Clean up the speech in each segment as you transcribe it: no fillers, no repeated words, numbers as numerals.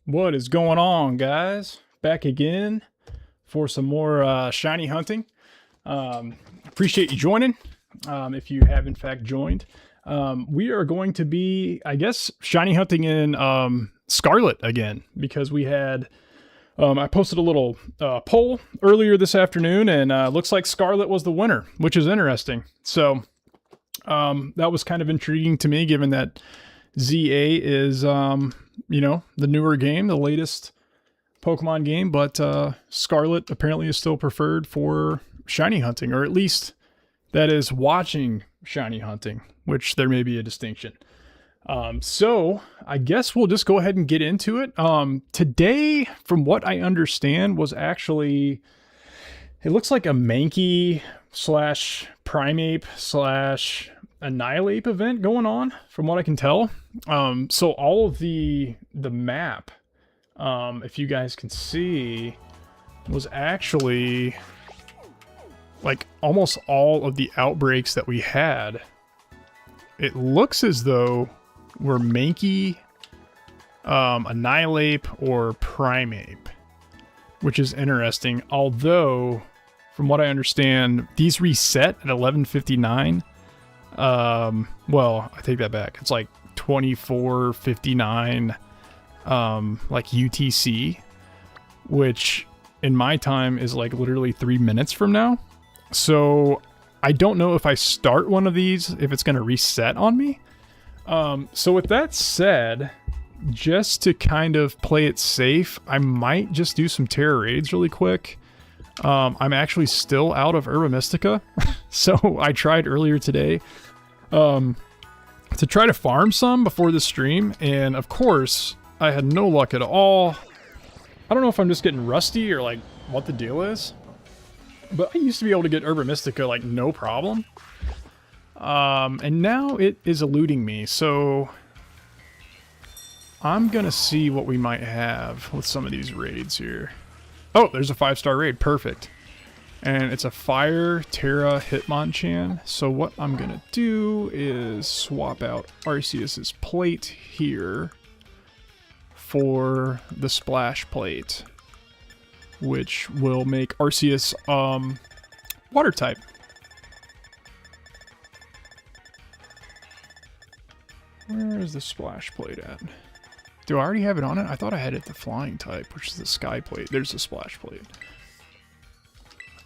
What is going on, guys? Back again for some more shiny hunting. Appreciate you joining. If you have in fact joined, we are going to be, I guess, shiny hunting in Scarlet again because we had. I posted a little poll earlier this afternoon, and looks like Scarlet was the winner, which is interesting. So that was kind of intriguing to me, given that ZA is, the newer game, the latest Pokemon game, but Scarlet apparently is still preferred for shiny hunting, or at least that is watching shiny hunting, which there may be a distinction. So I guess we'll just go ahead and get into it. Today, from what I understand, was actually, it looks like a Mankey slash Primeape slash Annihilape event going on, from what I can tell. So all of the map, if you guys can see, was actually like almost all of the outbreaks that we had. It looks as though we're Mankey, Annihilape, or Primeape, which is interesting. Although, from what I understand, these reset at 11:59. Well, I take that back. It's like 24:59, like UTC, which in my time is like literally 3 minutes from now. So I don't know if I start one of these, if it's going to reset on me. So with that said, just to kind of play it safe, I might just do some Terra raids really quick. I'm actually still out of Herba Mystica, so I tried earlier today to try to farm some before the stream, and of course, I had no luck at all. I don't know if I'm just getting rusty or like what the deal is, but I used to be able to get Herba Mystica like no problem. And now it is eluding me, so I'm gonna see what we might have with some of these raids here. Oh, there's a 5-star raid, perfect. And it's a Fire Terra Hitmonchan, so what I'm gonna do is swap out Arceus's plate here for the Splash Plate, which will make Arceus water type. Where is the Splash Plate at? Do I already have it on it? I thought I had it the Flying type, which is the Sky Plate. There's the Splash Plate.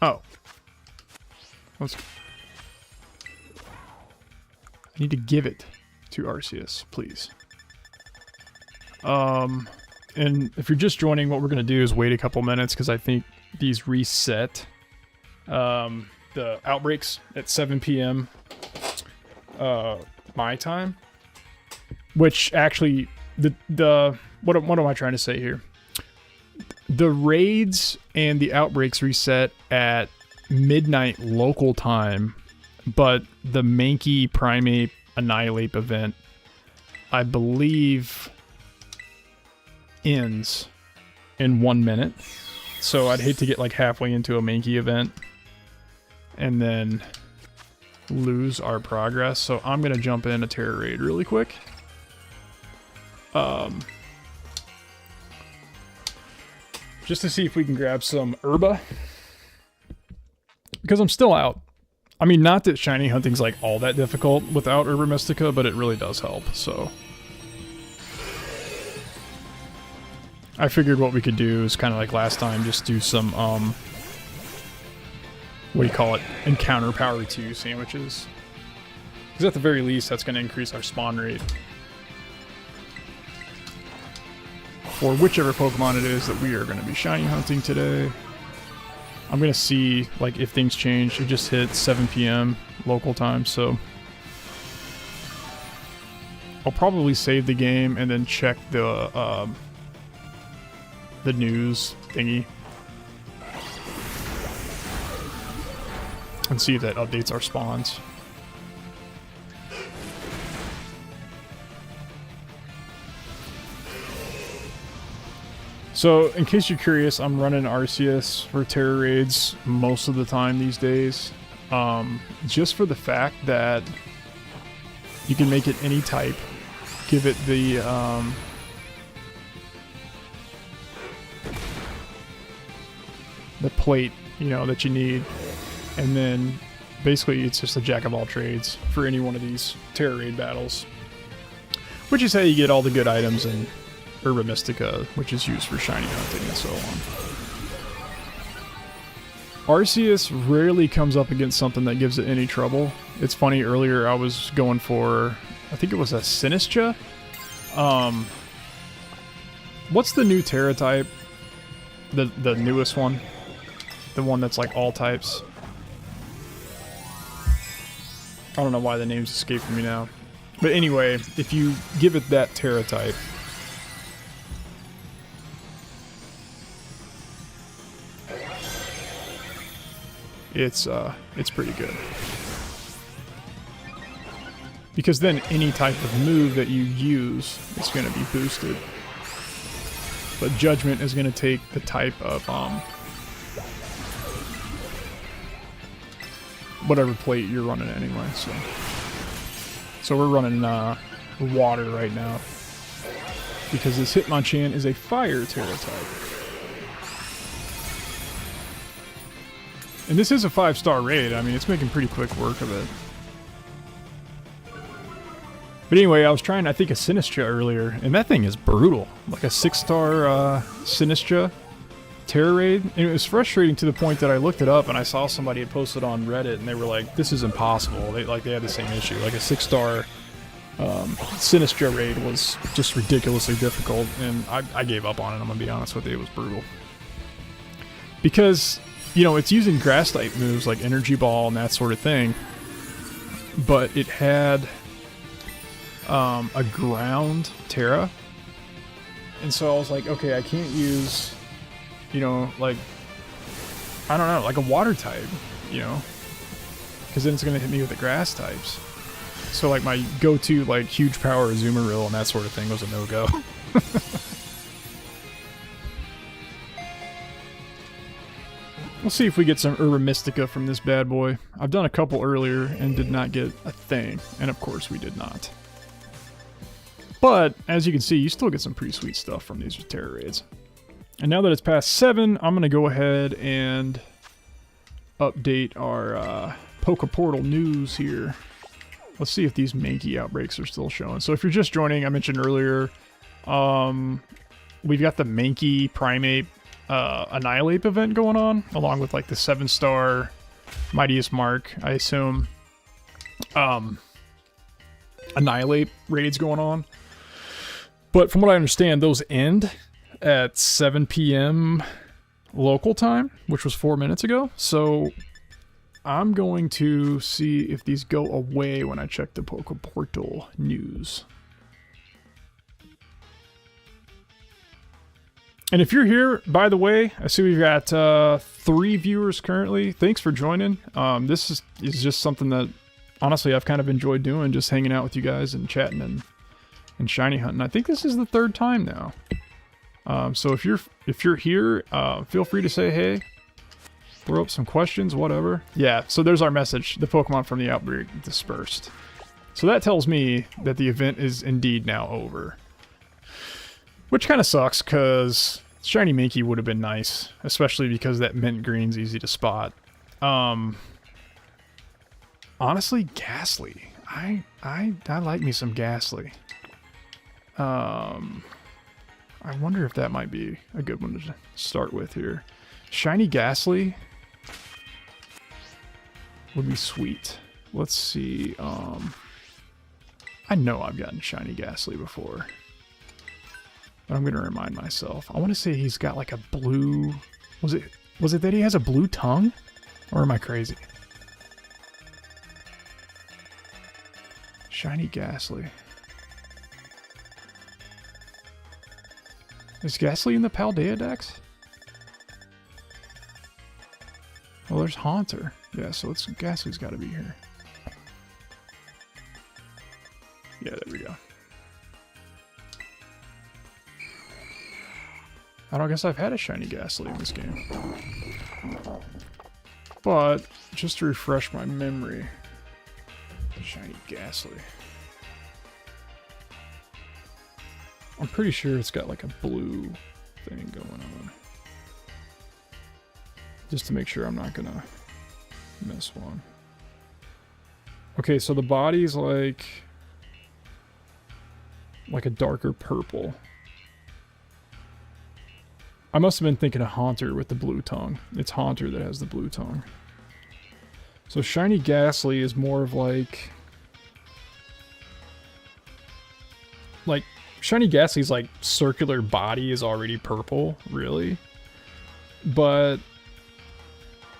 Oh. I need to give it to Arceus, please. And if you're just joining, what we're going to do is wait a couple minutes, because I think these reset the outbreaks at 7 p.m. My time. Which actually, what am I trying to say here? The raids and the outbreaks reset at midnight local time, but the Mankey, Primeape, Annihilape event, I believe, ends in 1 minute. So I'd hate to get like halfway into a Mankey event and then lose our progress. So I'm going to jump in a Terra raid really quick. Just to see if we can grab some Herba, because I'm still out. I mean, not that shiny hunting's like all that difficult without Herba Mystica, but it really does help, so I figured what we could do is kind of like last time, just do some what do you call it, encounter power 2 sandwiches, because at the very least that's going to increase our spawn rate for whichever Pokemon it is that we are going to be shiny hunting today. I'm going to see like if things change. It just hit 7 p.m. local time, so I'll probably save the game and then check the news thingy and see if that updates our spawns. So, in case you're curious, I'm running Arceus for Terra raids most of the time these days. Just for the fact that you can make it any type, give it the the plate, you know, that you need. And then basically it's just a jack of all trades for any one of these Terra Raid battles. Which is how you get all the good items in Herba Mystica, which is used for shiny hunting and so on. Arceus rarely comes up against something that gives it any trouble. It's funny, earlier I was going for, I think it was a Sinistcha. What's the new Terra type? The newest one? The one that's like all types? I don't know why the name's escaping me now. But anyway, if you give it that Terra type, it's pretty good. Because then any type of move that you use is going to be boosted. But Judgment is going to take the type of whatever plate you're running anyway. So we're running water right now because this Hitmonchan is a fire Terra type. And this is a 5-star raid. I mean, it's making pretty quick work of it. But anyway, I was trying, I think, a Sinistcha earlier, and that thing is brutal. Like a 6-star Sinistcha Terra Raid. And it was frustrating to the point that I looked it up and I saw somebody had posted on Reddit and they were like, this is impossible. They had the same issue. Like a 6-star Sinistcha Raid was just ridiculously difficult, and I gave up on it, I'm going to be honest with you. It was brutal. Because, you know, it's using grass-type moves like Energy Ball and that sort of thing, but it had a ground Terra, and so I was like, okay, I can't use, you know, like, I don't know, like a water type, you know, because then it's going to hit me with the grass types. So like my go-to like huge power Azumarill and that sort of thing was a no-go. We'll see if we get some Herba Mystica from this bad boy. I've done a couple earlier and did not get a thing, and of course we did not. But, as you can see, you still get some pretty sweet stuff from these Terra Raids. And now that it's past 7, I'm going to go ahead and update our Pokeportal news here. Let's see if these Mankey outbreaks are still showing. So if you're just joining, I mentioned earlier, we've got the Mankey Primate Annihilate event going on, along with like the 7-star Mightiest Mark, I assume. Annihilate raids going on. But from what I understand, those end at 7 p.m. local time, which was 4 minutes ago. So I'm going to see if these go away when I check the Pokeportal news. And if you're here, by the way, I see we've got 3 viewers currently. Thanks for joining. This is just something that, honestly, I've kind of enjoyed doing, just hanging out with you guys and chatting and shiny hunting. I think this is the 3rd time now. So if you're here, feel free to say hey, throw up some questions, whatever. Yeah, so there's our message. The Pokemon from the outbreak dispersed. So that tells me that the event is indeed now over. Which kind of sucks, because shiny Mankey would have been nice, especially because that mint green's easy to spot. Honestly, Ghastly. I like me some Ghastly. I wonder if that might be a good one to start with here. Shiny Ghastly would be sweet. Let's see. I know I've gotten shiny Ghastly before, but I'm gonna remind myself. I want to say he's got like a blue. Was it that he has a blue tongue, or am I crazy? Shiny Ghastly. Is Ghastly in the Paldea Dex? Well, there's Haunter. Yeah, so Ghastly's got to be here. Yeah, there we go. I don't guess I've had a shiny Ghastly in this game. But, just to refresh my memory, shiny Ghastly. I'm pretty sure it's got like a blue thing going on. just to make sure I'm not gonna miss one. Okay, so the body's like a darker purple. I must have been thinking of Haunter with the blue tongue. It's Haunter that has the blue tongue. So Shiny Ghastly is more of like Shiny Ghastly's like circular body is already purple, really. But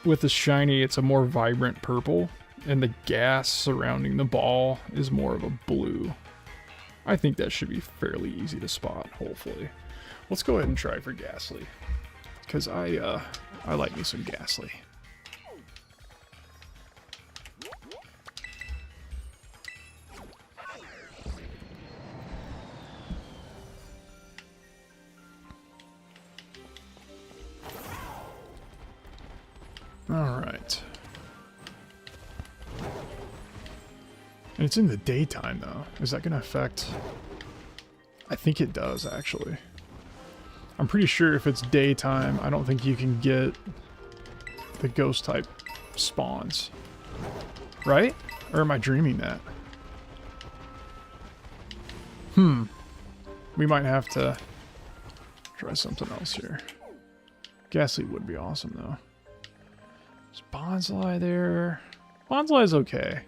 with the shiny, it's a more vibrant purple, and the gas surrounding the ball is more of a blue. I think that should be fairly easy to spot, hopefully. Let's go ahead and try for Ghastly, because I like me some Ghastly. Alright. And it's in the daytime, though. Is that going to affect... I think it does, actually. I'm pretty sure if it's daytime, I don't think you can get the ghost-type spawns. Right? Or am I dreaming that? We might have to try something else here. Ghastly would be awesome, though. Is Bonsly there? Bonsly's okay.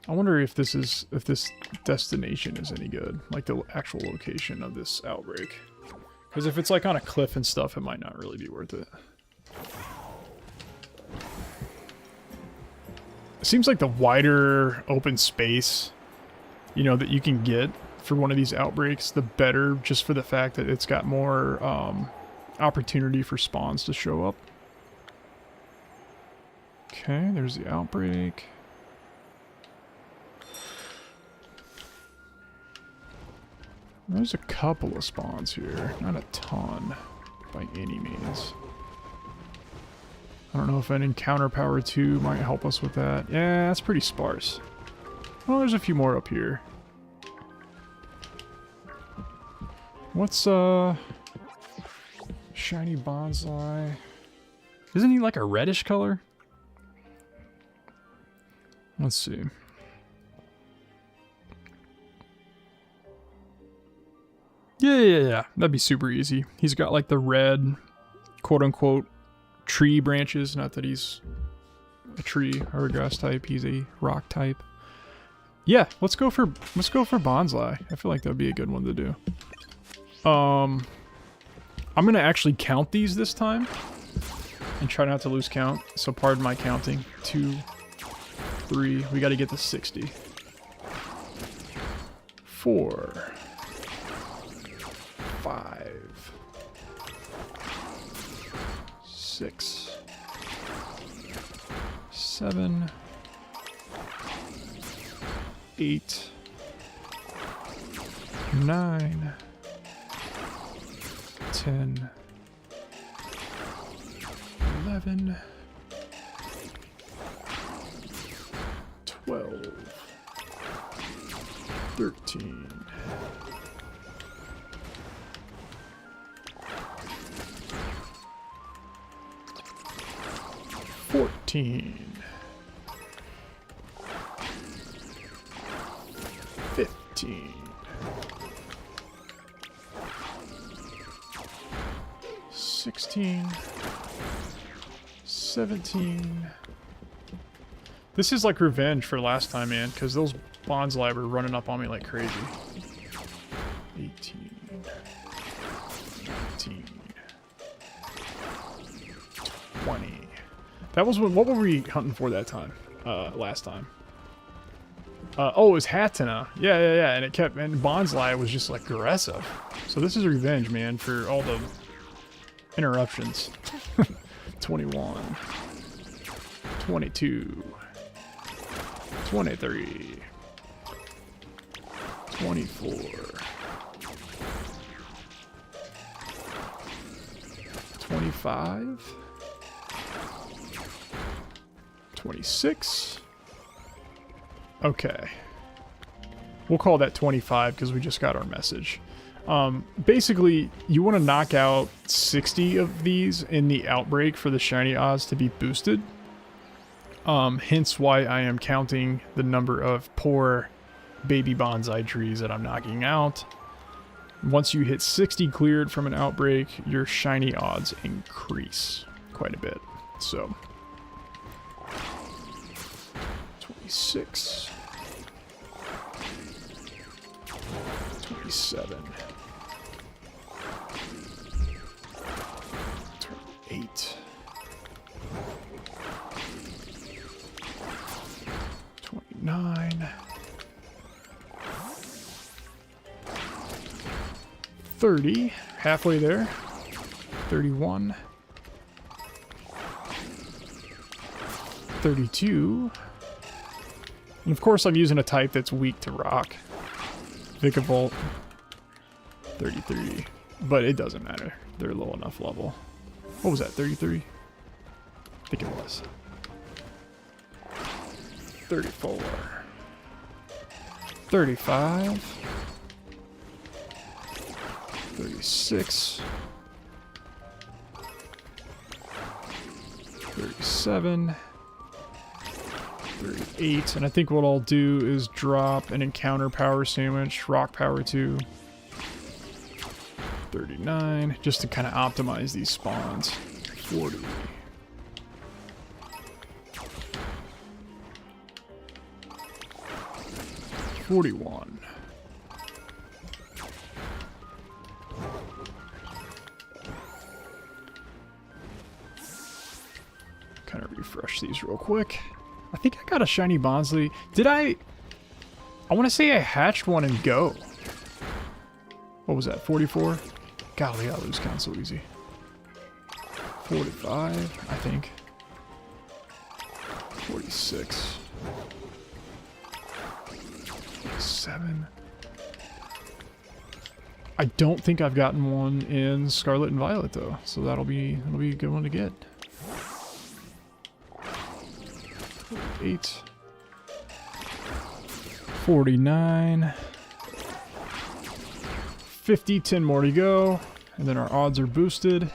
I wonder if this destination is any good, like the actual location of this outbreak. Because if it's like on a cliff and stuff, it might not really be worth it. It seems like the wider open space, you know, that you can get for one of these outbreaks, the better, just for the fact that it's got more opportunity for spawns to show up. Okay, there's the outbreak. There's a couple of spawns here, not a ton by any means. I don't know if an encounter power 2 might help us with that. Yeah, that's pretty sparse. Well, there's a few more up here. What's shiny Bonsly? Isn't he like a reddish color? Let's see. Yeah. That'd be super easy. He's got like the red, quote-unquote, tree branches. Not that he's a tree or a grass type. He's a rock type. Yeah, let's go for Bonsly. I feel like that'd be a good one to do. I'm gonna actually count these this time and try not to lose count. So pardon my counting. 2, 3. We got to get to 60. 4. 5, 6, 7, 8, 9, 10, 11, 12, 13, 14, 15, 16, 17. This is like revenge for last time, man, because those Bonsly were running up on me like crazy. 18, 19, 20. That was what were we hunting for that time? Last time. Oh, it was Hatena. Yeah. And Bonsly was just like aggressive. So this is revenge, man, for all the interruptions. 21. 22. 23. 24. 25. 26. Okay. We'll call that 25 because we just got our message. Basically, you want to knock out 60 of these in the outbreak for the shiny odds to be boosted. Hence why I am counting the number of poor baby bonsai trees that I'm knocking out. Once you hit 60 cleared from an outbreak, your shiny odds increase quite a bit. So, 26, 27, 28, 29, 30, halfway there, 31, 32, and of course I'm using a type that's weak to rock. Vikavolt, 33, but it doesn't matter. They're low enough level. What was that, 33? I think it was. 34, 35, 36, 37, 38, and I think what I'll do is drop an encounter power sandwich, rock power 2, 39, just to kind of optimize these spawns. 40, 41, kind of refresh these real quick. I think I got a shiny Bonsly. Did I want to say I hatched one in Go. What was that, 44? Golly, I lose count so easy. 45, I think. 46. 47. I don't think I've gotten one in Scarlet and Violet though, so that'll be a good one to get. 48, 49, 50, 10 more to go, and then our odds are boosted.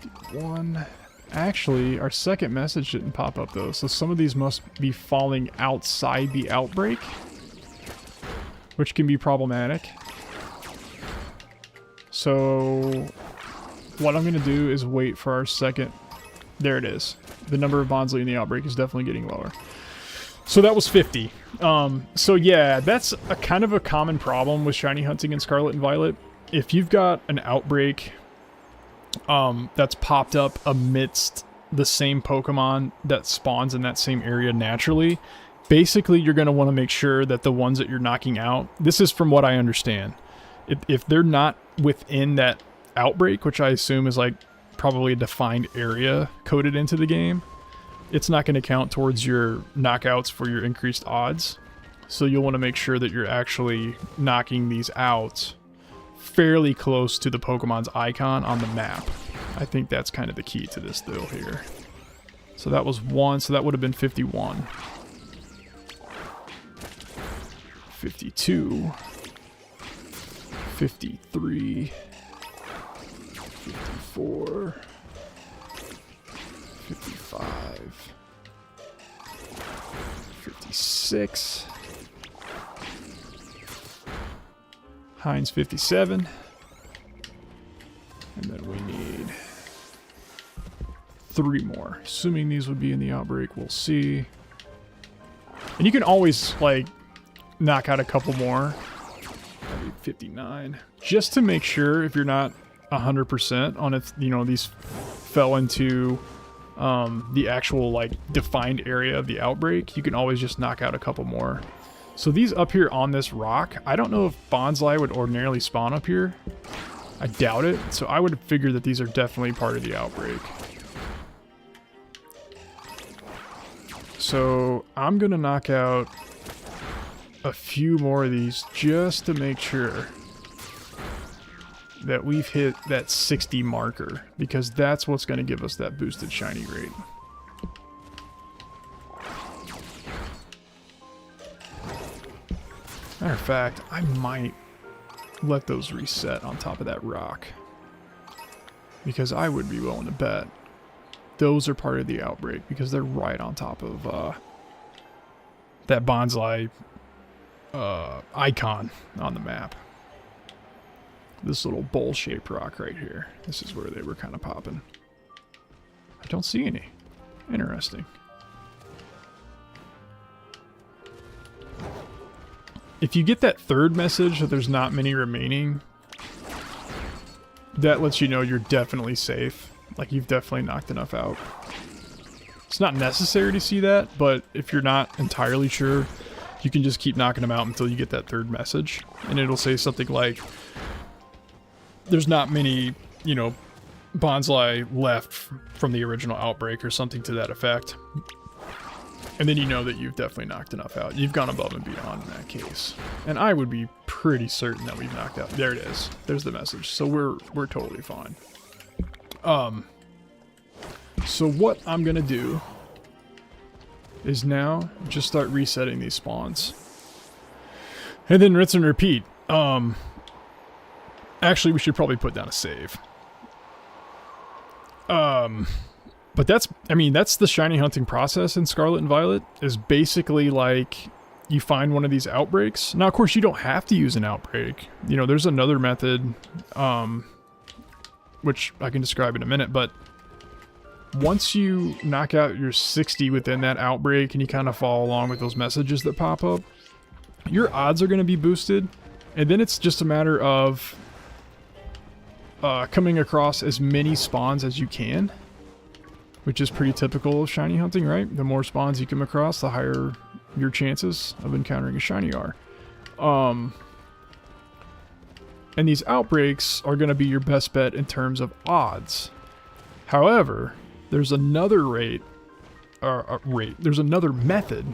51. Actually, our second message didn't pop up though, so some of these must be falling outside the outbreak, which can be problematic. So what I'm going to do is wait for our second. There it is. The number of Bonsly in the outbreak is definitely getting lower. So that was 50. So yeah, that's a kind of a common problem with shiny hunting in Scarlet and Violet. If you've got an outbreak that's popped up amidst the same Pokemon that spawns in that same area naturally, basically you're going to want to make sure that the ones that you're knocking out, this is from what I understand, if they're not within that outbreak, which I assume is like probably a defined area coded into the game, it's not going to count towards your knockouts for your increased odds. So you'll want to make sure that you're actually knocking these out fairly close to the Pokemon's icon on the map. I think that's kind of the key to this deal here. So that was 1, so that would have been 51. 52. 53. 54, 55, 56, Heinz 57, and then we need 3 more. Assuming these would be in the outbreak, we'll see. And you can always, like, knock out a couple more. That'd be 59. Just to make sure, if you're not 100% on if, you know, these fell into the actual, like, defined area of the outbreak, you can always just knock out a couple more. So these up here on this rock, I don't know if Bonsly would ordinarily spawn up here. I doubt it. So I would figure that these are definitely part of the outbreak. So I'm going to knock out a few more of these just to make sure that we've hit that 60 marker, because that's what's going to give us that boosted shiny rate. Matter of fact, I might let those reset on top of that rock. Because I would be willing to bet those are part of the outbreak because they're right on top of that Bonsly icon on the map. This little bowl-shaped rock right here. This is where they were kind of popping. I don't see any. Interesting. If you get that third message that there's not many remaining, that lets you know you're definitely safe. Like, you've definitely knocked enough out. It's not necessary to see that, but if you're not entirely sure, you can just keep knocking them out until you get that third message. And it'll say something like, there's not many, you know, Bonsly left from the original outbreak or something to that effect. And then you know that you've definitely knocked enough out. You've gone above and beyond in that case. And I would be pretty certain that we've knocked out. There it is. There's the message. So we're totally fine. So what I'm gonna do is now just start resetting these spawns. And then rinse and repeat. Actually, we should probably put down a save. But that's, I mean, that's the shiny hunting process in Scarlet and Violet, is basically like you find one of these outbreaks. Now, of course, you don't have to use an outbreak. You know, there's another method, which I can describe in a minute, but once you knock out your 60 within that outbreak and you kind of follow along with those messages that pop up, your odds are going to be boosted. And then it's just a matter of coming across as many spawns as you can, which is pretty typical of shiny hunting, right? The more spawns you come across, the higher your chances of encountering a shiny are. And these outbreaks are going to be your best bet in terms of odds. However, there's another there's another method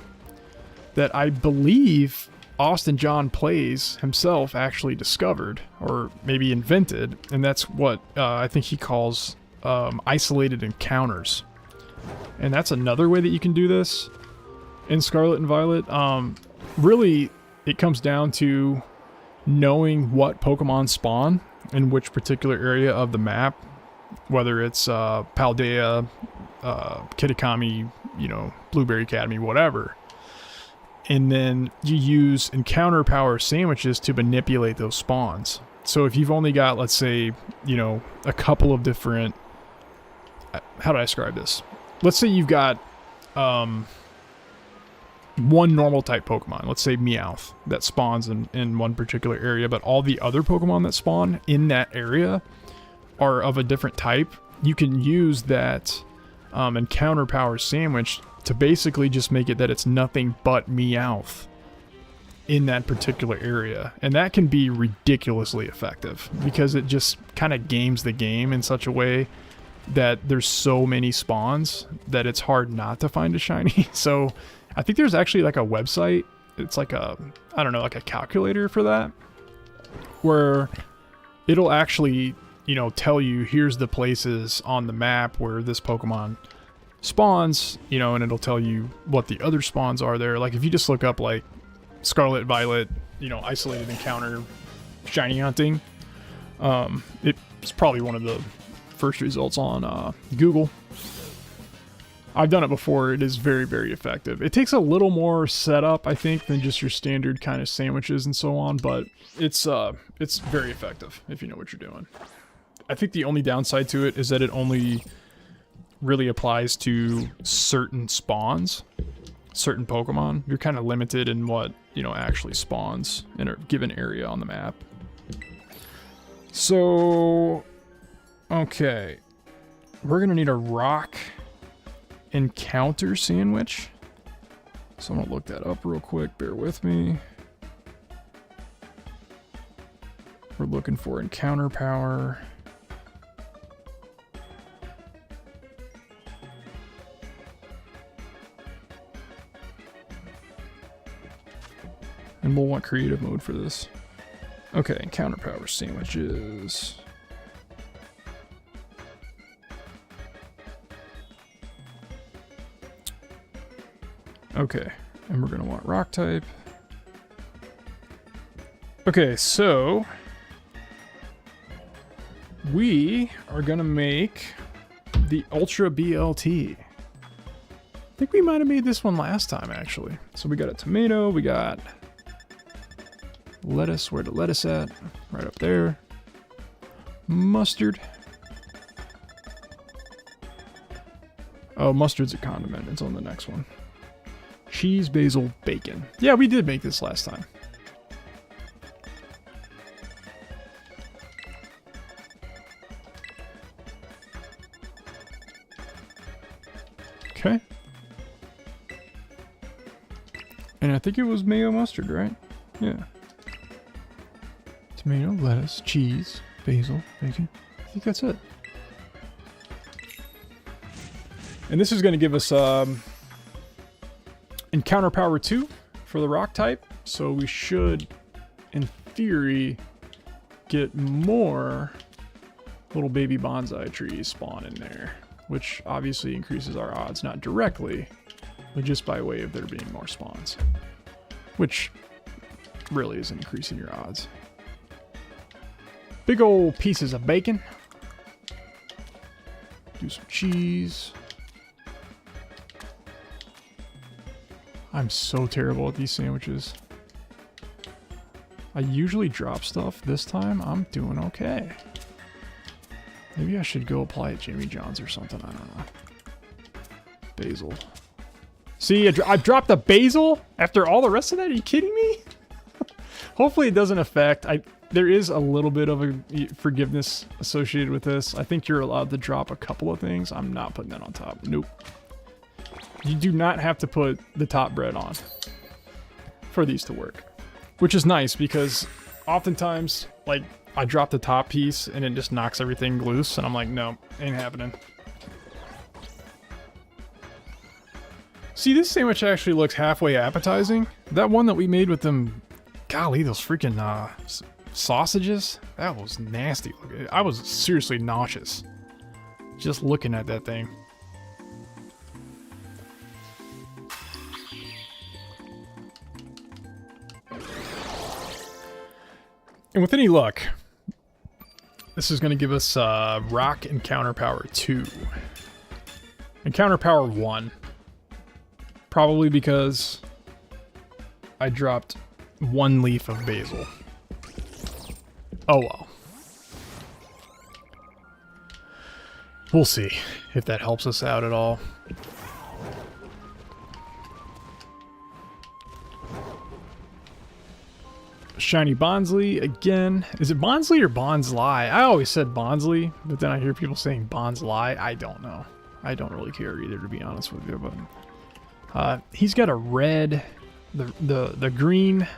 that I believe Austin John Plays himself actually discovered, or maybe invented, and that's what I think he calls isolated encounters. And that's another way that you can do this in Scarlet and Violet. Really, it comes down to knowing what Pokemon spawn in which particular area of the map, whether it's Paldea, Kitakami, you know, Blueberry Academy, whatever. And then you use encounter power sandwiches to manipulate those spawns. So if you've only got, let's say, you know, a couple of different... How do I describe this? Let's say you've got one normal type Pokemon, let's say Meowth, that spawns in one particular area, but all the other Pokemon that spawn in that area are of a different type. You can use that encounter power sandwich to basically just make it that it's nothing but Meowth in that particular area. And that can be ridiculously effective because it just kind of games the game in such a way that there's so many spawns that it's hard not to find a shiny. So I think there's actually like a website, it's like a, I don't know, like a calculator for that, where it'll actually, you know, tell you here's the places on the map where this Pokemon spawns, you know, and it'll tell you what the other spawns are there. Like if you just look up like Scarlet, Violet, you know, isolated encounter shiny hunting, it's probably one of the first results on Google. I've done it before. It is very, very effective. It takes a little more setup, I think, than just your standard kind of sandwiches and so on, but it's very effective if you know what you're doing. I think the only downside to it is that it only really applies to certain spawns, certain Pokemon. You're kind of limited in what, you know, actually spawns in a given area on the map. So, okay, we're gonna need a rock encounter sandwich. So I'm gonna look that up real quick, bear with me. We're looking for encounter power. And we'll want creative mode for this. Okay, encounter power sandwiches. Okay, and we're gonna want rock type. Okay, so we are gonna make the Ultra BLT. I think we might have made this one last time, actually. So we got a tomato, we got lettuce. Where the lettuce at? Right up there. Mustard. Oh, mustard's a condiment. It's on the next one. Cheese, basil, bacon. Yeah, we did make this last time. Okay. And I think it was mayo mustard, right? Yeah. Tomato, lettuce, cheese, basil, bacon. I think that's it. And this is going to give us encounter power 2 for the rock type. So we should, in theory, get more little baby bonsai trees spawn in there. Which obviously increases our odds, not directly, but just by way of there being more spawns. Which really isn't increasing your odds. Big old pieces of bacon. Do some cheese. I'm so terrible at these sandwiches. I usually drop stuff. This time, I'm doing okay. Maybe I should go apply at Jimmy John's or something. I don't know. Basil. See, I dropped the basil after all the rest of that? Are you kidding me? Hopefully it doesn't affect. There is a little bit of a forgiveness associated with this. I think you're allowed to drop a couple of things. I'm not putting that on top. Nope. You do not have to put the top bread on for these to work. Which is nice because oftentimes, like, I drop the top piece and it just knocks everything loose, and I'm like, no, ain't happening. See, this sandwich actually looks halfway appetizing. That one that we made with them, golly, those freaking sausages, that was nasty. I was seriously nauseous just looking at that thing. And with any luck, this is going to give us rock encounter power 2. Encounter power 1. Probably because I dropped 1 leaf of basil. Oh well. We'll see if that helps us out at all. Shiny Bonsly again. Is it Bonsly or Bonsly? I always said Bonsly, but then I hear people saying Bonsly. I don't know. I don't really care either, to be honest with you. But he's got a red, the green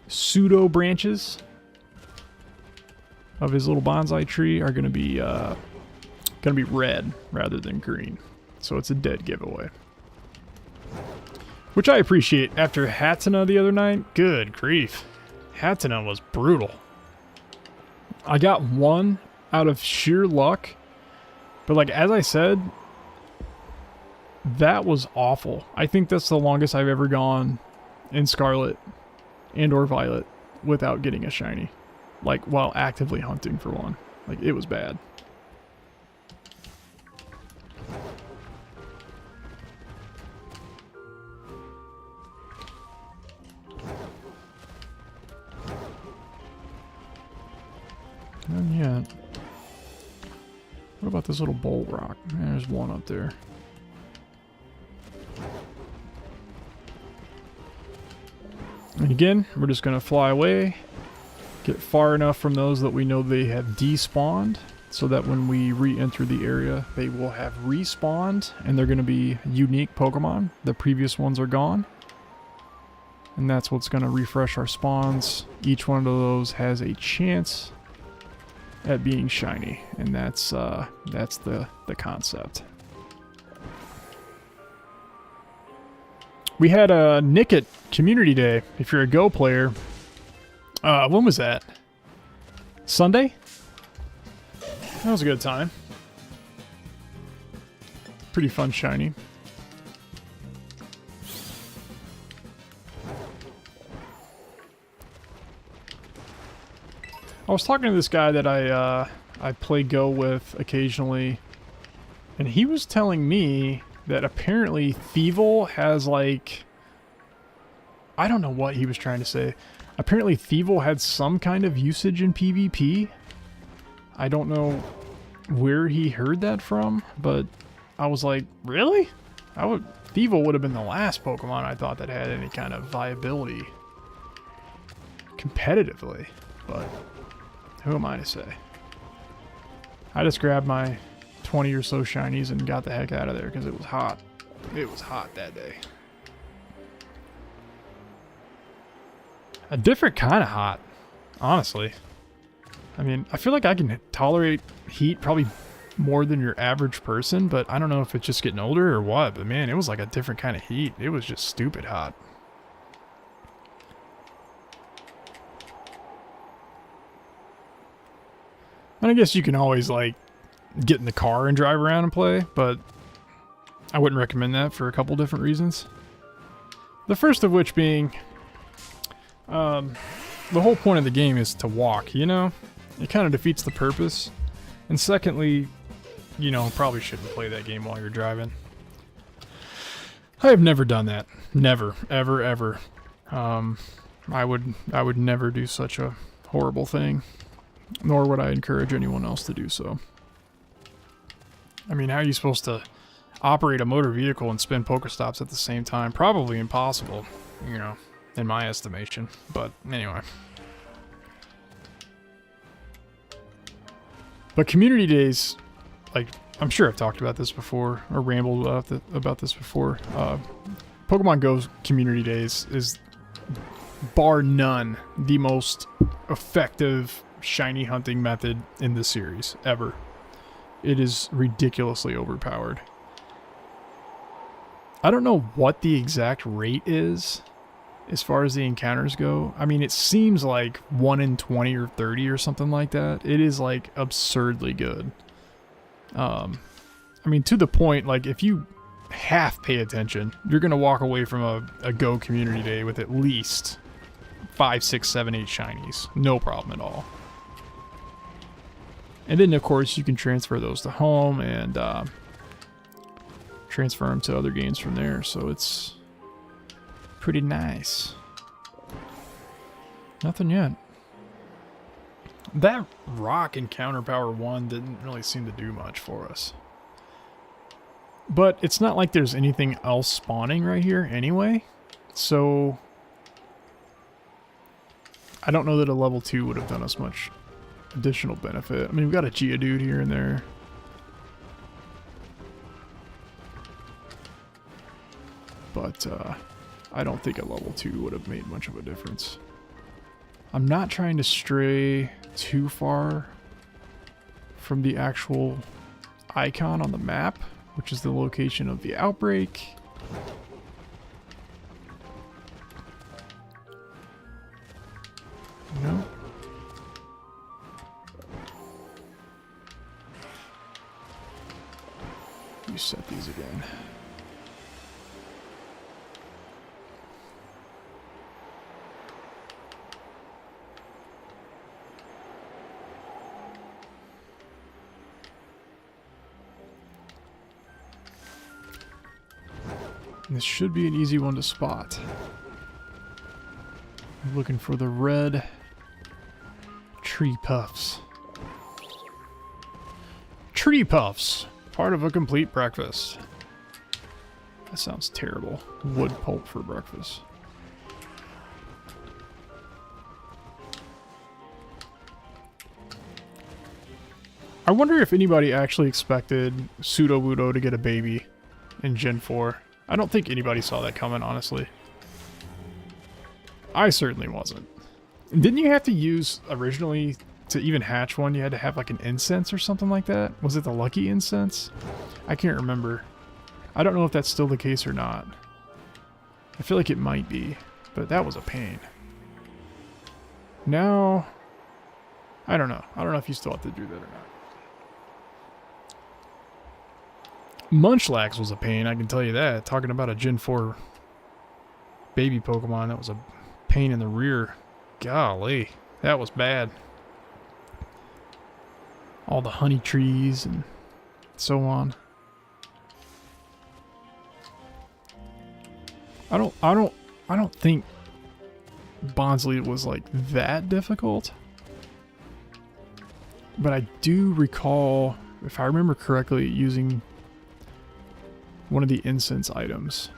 pseudo branches of his little bonsai tree are gonna be red rather than green. So it's a dead giveaway. Which I appreciate. After Hatena the other night, good grief. Hatena was brutal. I got 1 out of sheer luck. But like, as I said, that was awful. I think that's the longest I've ever gone in Scarlet and or Violet without getting a shiny. Like, while actively hunting for one. Like, it was bad. Not yet. What about this little bolt rock? There's one up there. And again, we're just going to fly away, get far enough from those that we know they have despawned, so that when we re-enter the area, they will have respawned, and they're going to be unique Pokemon. The previous ones are gone. And that's what's going to refresh our spawns. Each one of those has a chance at being shiny, and that's the concept. We had a Nick at Community Day, if you're a Go player. When was that? Sunday? That was a good time. Pretty fun shiny. was talking to this guy that I play Go with occasionally, and he was telling me that apparently Thievel has like, I don't know what he was trying to say. Apparently Thievel had some kind of usage in PvP. I don't know where he heard that from, but I was like, really? Thievel would have been the last Pokemon I thought that had any kind of viability competitively, but who am I to say? I just grabbed my 20 or so shinies and got the heck out of there because it was hot. It was hot that day. A different kind of hot, honestly. I mean, I feel like I can tolerate heat probably more than your average person, but I don't know if it's just getting older or what, but man, it was like a different kind of heat. It was just stupid hot. And I guess you can always, like, get in the car and drive around and play, but I wouldn't recommend that for a couple different reasons. The first of which being, the whole point of the game is to walk, you know? It kind of defeats the purpose. And secondly, you know, probably shouldn't play that game while you're driving. I have never done that. Never. Ever, ever. I would never do such a horrible thing. Nor would I encourage anyone else to do so. I mean, how are you supposed to operate a motor vehicle and spin Pokestops at the same time? Probably impossible, you know, in my estimation. But anyway. But community days, like, I'm sure I've talked about this before, or rambled about this before. Pokemon Go's community days is, bar none, the most effective shiny hunting method in the series, ever. It is ridiculously overpowered. I don't know what the exact rate is as far as the encounters go. I mean, it seems like 1 in 20 or 30 or something like that. It is, like, absurdly good. I mean, to the point, like, if you half pay attention, you're going to walk away from a Go community day with at least 5, 6, 7, 8 shinies. No problem at all. And then, of course, you can transfer those to home and transfer them to other games from there. So it's pretty nice. Nothing yet. That rock in Counter Power 1 didn't really seem to do much for us. But it's not like there's anything else spawning right here anyway. So I don't know that a level 2 would have done us much additional benefit. I mean, we've got a Geodude here and there. But I don't think a level 2 would have made much of a difference. I'm not trying to stray too far from the actual icon on the map, which is the location of the outbreak. No. You set these again. This should be an easy one to spot. I'm looking for the red tree puffs. Tree puffs! Part of a complete breakfast. That sounds terrible. Wood pulp for breakfast. I wonder if anybody actually expected Sudowoodo to get a baby in Gen 4. I don't think anybody saw that coming, honestly. I certainly wasn't. Didn't you have to use, originally, to even hatch one, you had to have like an incense or something like that? Was it the lucky incense? I can't remember. I don't know if that's still the case or not. I feel like it might be, but that was a pain. Now, I don't know. I don't know if you still have to do that or not. Munchlax was a pain, I can tell you that. Talking about a Gen 4 baby Pokemon, that was a pain in the rear. Golly, that was bad. all the honey trees and so on. I don't think Bonsly was like that difficult. But I do recall, if I remember correctly, using one of the incense items.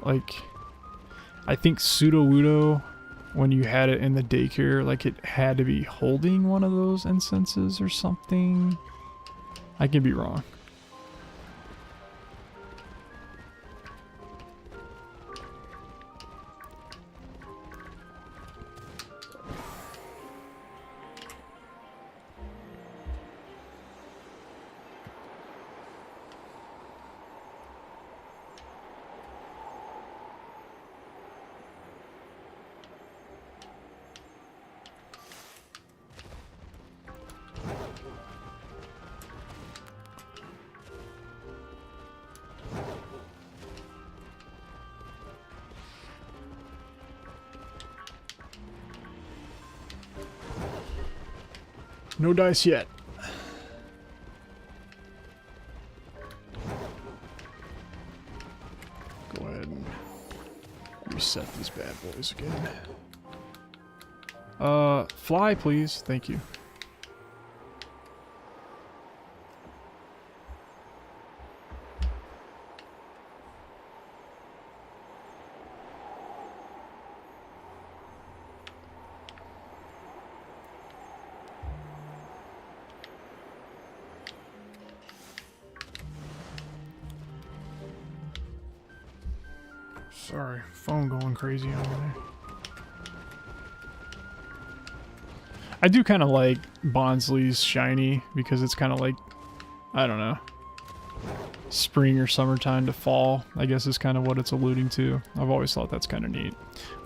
Like, I think Pseudo-Wudo, when you had it in the daycare, like it had to be holding one of those incenses or something. I could be wrong. No dice yet. Go ahead and reset these bad boys again. Fly, please. Thank you. Sorry, phone going crazy over there. I do kind of like Bonsly's shiny because it's kind of like, I don't know, spring or summertime to fall, I guess is kind of what it's alluding to. I've always thought that's kind of neat.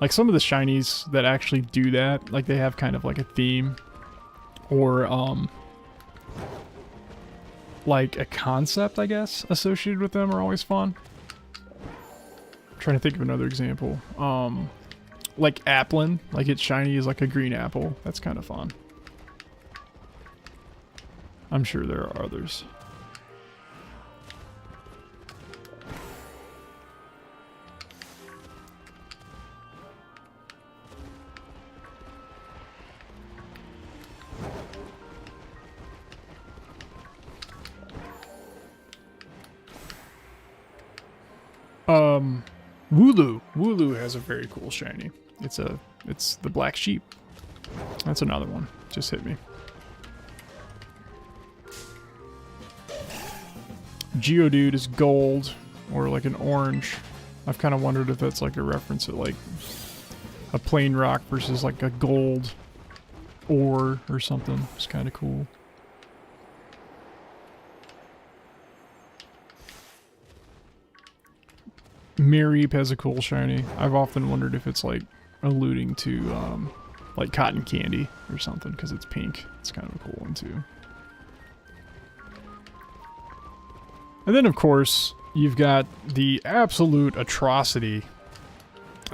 Like some of the shinies that actually do that, like they have kind of like a theme or like a concept, I guess, associated with them are always fun. Trying to think of another example. Like Applin, like its shiny is like a green apple. That's kind of fun. I'm sure there are others. Wooloo has a very cool shiny. It's the black sheep. That's another one. Just hit me. Geodude is gold or like an orange. I've kind of wondered if that's like a reference to like a plain rock versus like a gold ore or something. It's kind of cool. Mareep has a cool shiny. I've often wondered if it's like alluding to like cotton candy or something because it's pink. It's kind of a cool one too. And then of course you've got the absolute atrocity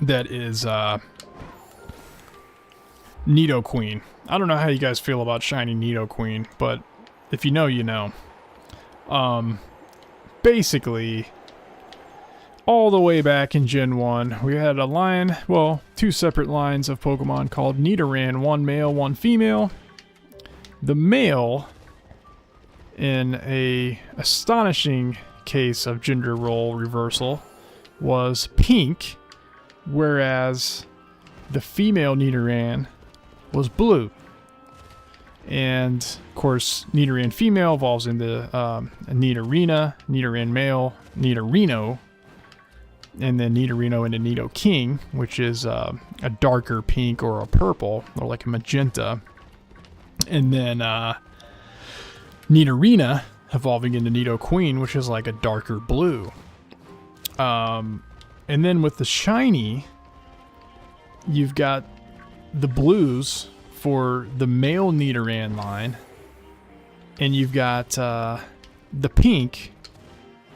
that is Nidoqueen. I don't know how you guys feel about shiny Nidoqueen, but if you know, you know. Basically, all the way back in Gen 1, we had a line, well, two separate lines of Pokemon called Nidoran, one male, one female. The male, in a astonishing case of gender role reversal, was pink, whereas the female Nidoran was blue. And, of course, Nidoran female evolves into Nidorina, Nidoran male, Nidorino, and then Nidorino into Nidoking, which is a darker pink or a purple, or like a magenta. And then Nidorina evolving into Nidoqueen, which is like a darker blue. And then with the shiny, you've got the blues for the male Nidoran line, and you've got the pink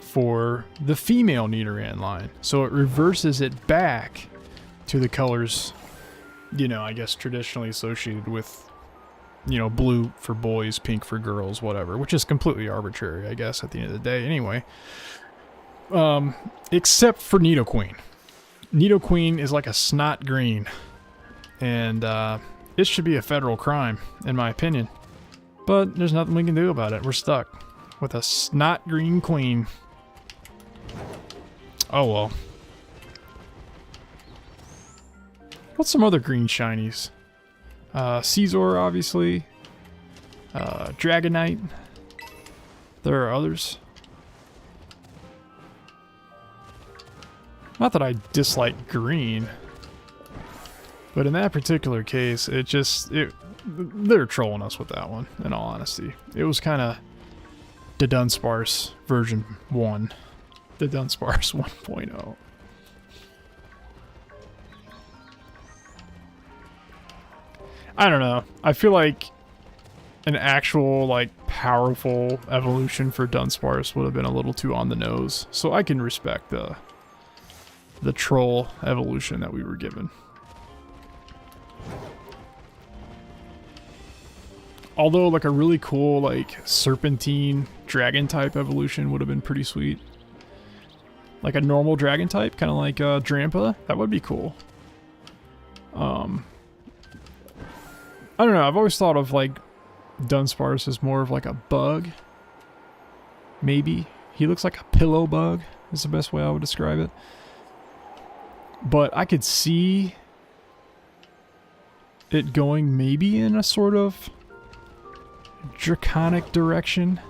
for the female Nidoran line. So it reverses it back to the colors, you know, I guess traditionally associated with you know, blue for boys, pink for girls, whatever, which is completely arbitrary, I guess, at the end of the day anyway. Except for Nidoqueen. Nidoqueen is like a snot green, and it should be a federal crime, in my opinion. But there's nothing we can do about it. We're stuck with a snot green queen. Oh well. What's some other green shinies? Caesar, obviously. Dragonite. There are others. Not that I dislike green, but in that particular case, they're trolling us with that one, in all honesty. It was kind of the Dunsparce version 1. The Dunsparce 1.0. I don't know. I feel like an actual, like, powerful evolution for Dunsparce would have been a little too on the nose. So I can respect the troll evolution that we were given. Although, like, a really cool, like, serpentine dragon type evolution would have been pretty sweet. Like a normal dragon type, kind of like Drampa. That would be cool. I don't know. I've always thought of, like, Dunsparce as more of like a bug. Maybe. He looks like a pillow bug is the best way I would describe it. But I could see it going maybe in a sort of draconic direction.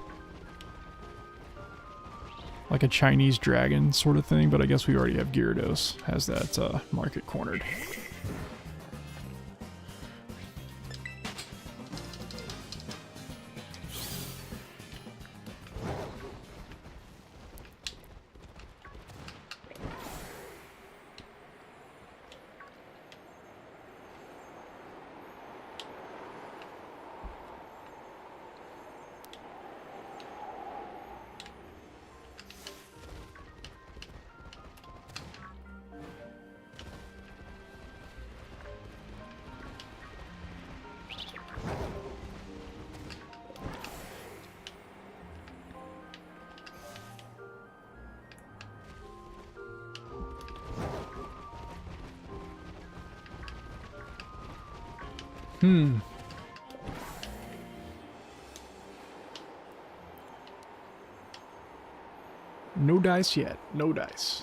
Like a Chinese dragon sort of thing, but I guess we already have Gyarados. Has that market cornered. No dice yet. No dice.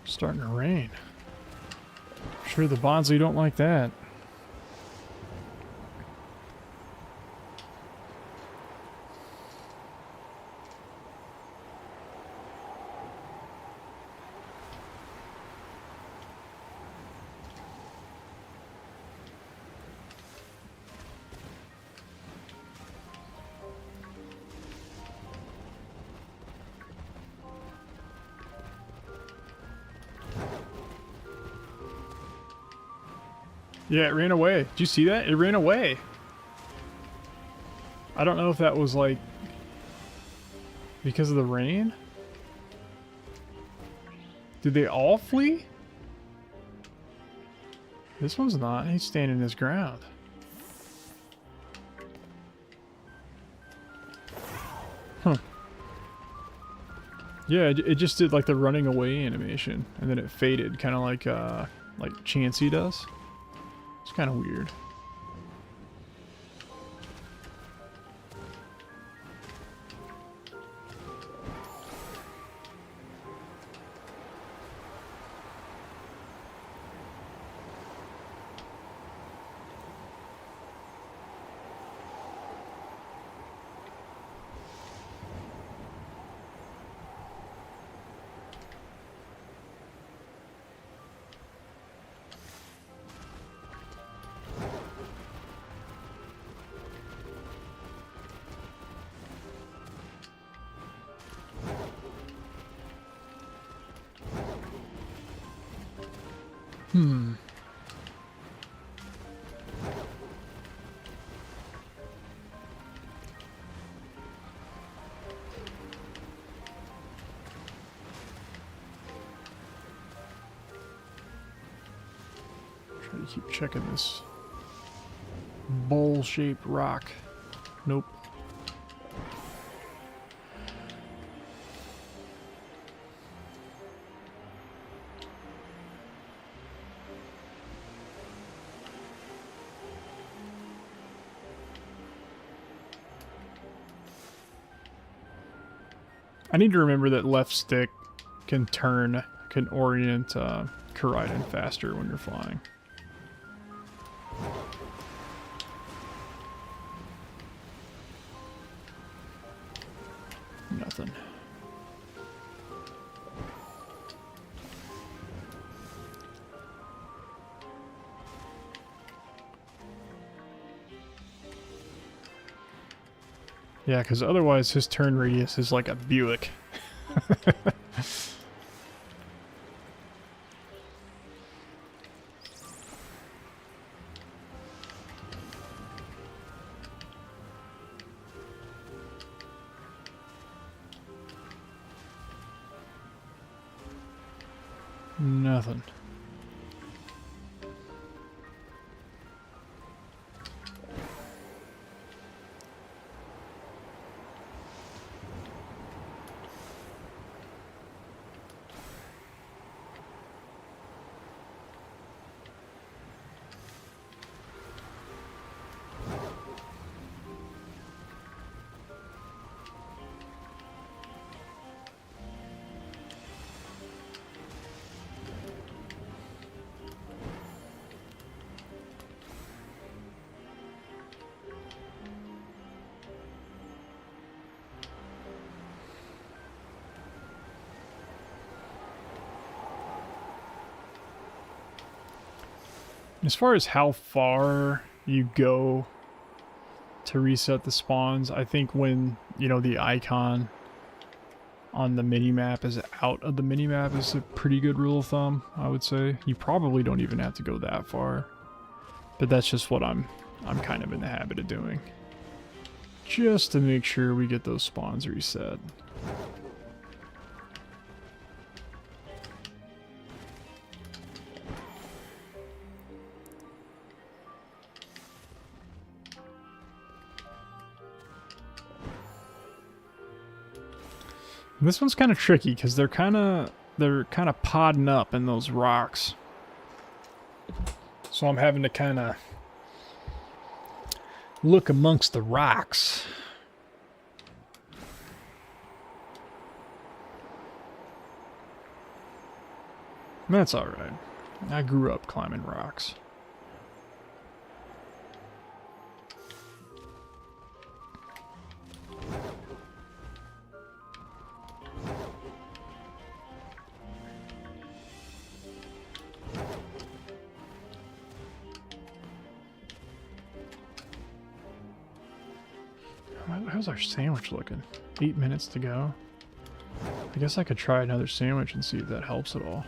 Starting to rain. I'm sure the Bonsly don't like that. Yeah, it ran away. Did you see that? It ran away. I don't know if that was like because of the rain. Did they all flee? This one's not. He's standing his ground. Huh. Yeah, it just did like the running away animation, and then it faded, kind of like Chansey does. It's kind of weird. Hmm. Try to keep checking this bowl-shaped rock. Nope. I need to remember that left stick can orient Koraidon faster when you're flying. Nothing. Yeah, because otherwise his turn radius is like a Buick. Nothing. As far as how far you go to reset the spawns, I think when, you know, the icon on the mini-map is out of the mini-map is a pretty good rule of thumb, I would say. You probably don't even have to go that far. But that's just what I'm kind of in the habit of doing. Just to make sure we get those spawns reset. This one's kind of tricky because they're kind of podding up in those rocks. So I'm having to kind of look amongst the rocks. That's all right. I grew up climbing rocks. How's our sandwich looking? 8 minutes to go. I guess I could try another sandwich and see if that helps at all.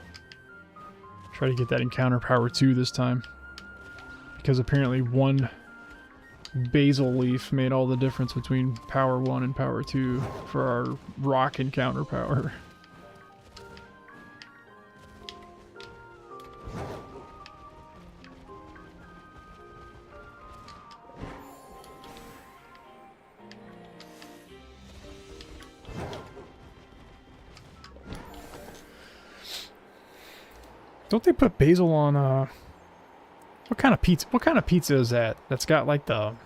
Try to get that encounter power 2 this time. Because apparently one basil leaf made all the difference between power 1 and power 2 for our rock encounter power. Don't they put basil on what kind of pizza? What kind of pizza is that? That's got like the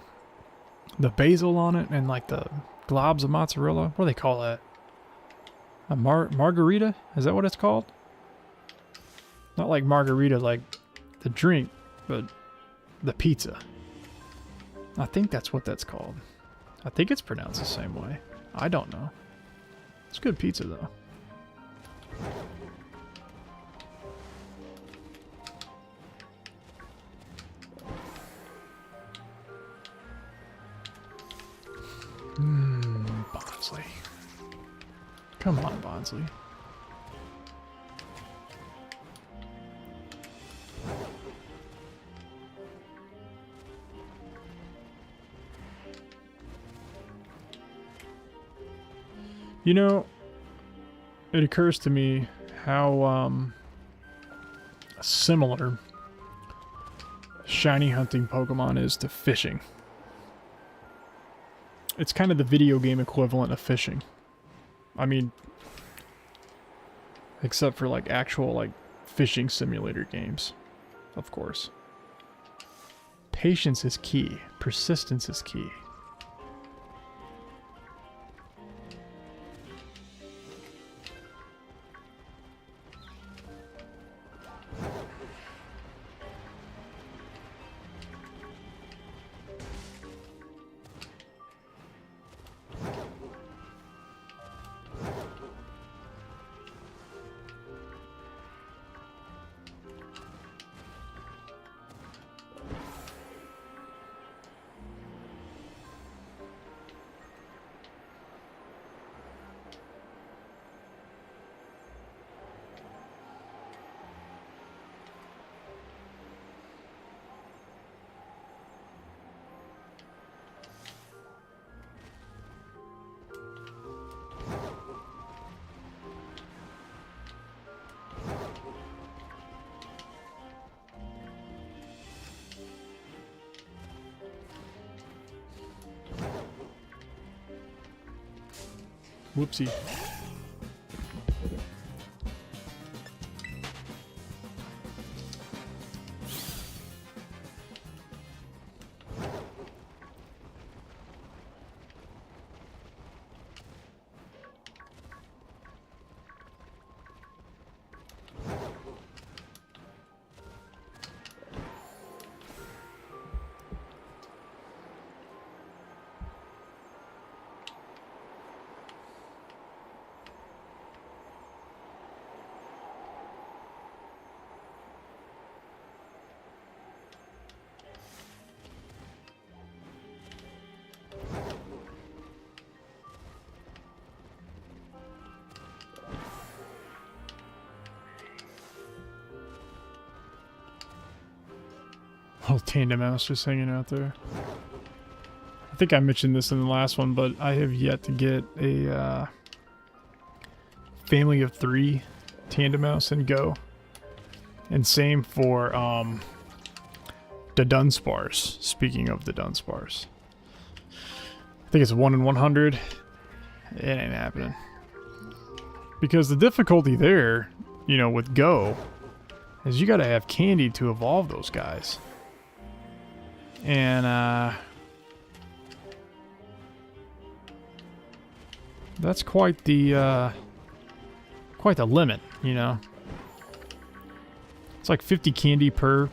basil on it and like the globs of mozzarella. What do they call that? A margarita? Is that what it's called? Not like margarita, like the drink, but the pizza. I think that's what that's called. I think it's pronounced the same way. I don't know. It's good pizza though. Bonsly. Come on, Bonsly. You know, it occurs to me how similar shiny hunting Pokemon is to fishing. It's kind of the video game equivalent of fishing. I mean, except for like actual like fishing simulator games, of course. Patience is key. Persistence is key. Whoopsie. Little tandem mouse just hanging out there. I think I mentioned this in the last one, but I have yet to get a family of 3 tandem mouse in Go. And same for the Dunsparce. Speaking of the Dunsparce, I think it's 1 in 100. It ain't happening. Because the difficulty there, you know, with Go, is you gotta have candy to evolve those guys. And that's quite the limit, you know. It's like 50 candy per.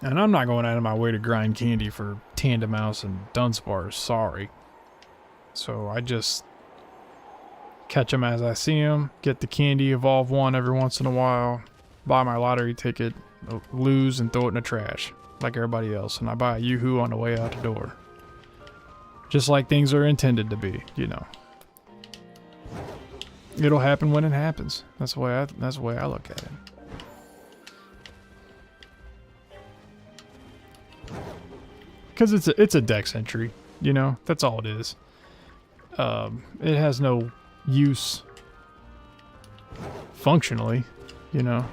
And I'm not going out of my way to grind candy for Tandemaus and Dunsparce, sorry. So I just catch them as I see them, get the candy, evolve one every once in a while, buy my lottery ticket, lose and throw it in the trash like everybody else, and I buy a Yoo-hoo on the way out the door. Just like things are intended to be, you know. It'll happen when it happens. That's the way I look at it. Because it's a dex entry, you know. That's all it is. It has no use functionally, you know.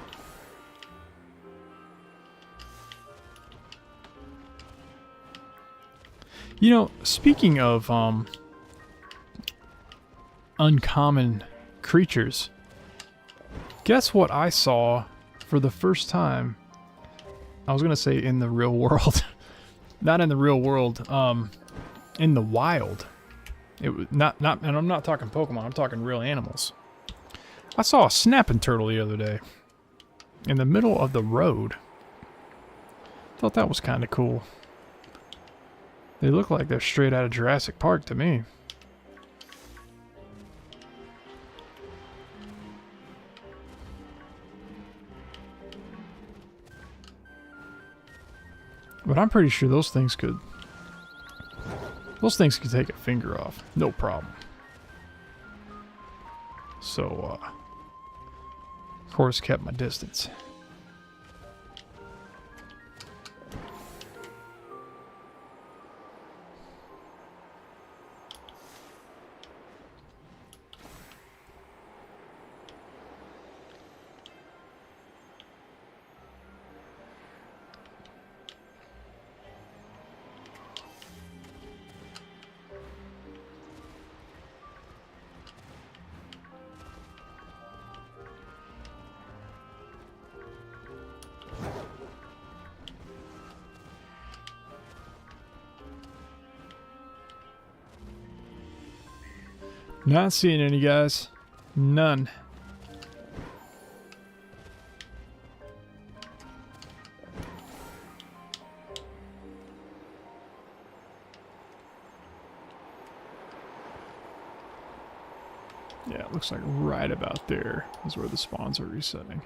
You know, speaking of uncommon creatures, guess what I saw for the first time? I was gonna say in the real world. Not in the real world, in the wild. It was not, and I'm not talking Pokemon, I'm talking real animals. I saw a snapping turtle the other day in the middle of the road. Thought that was kind of cool. They look like they're straight out of Jurassic Park to me. But I'm pretty sure those things could take a finger off. No problem. So, of course, kept my distance. Not seeing any, guys. None. Yeah, it looks like right about there is where the spawns are resetting.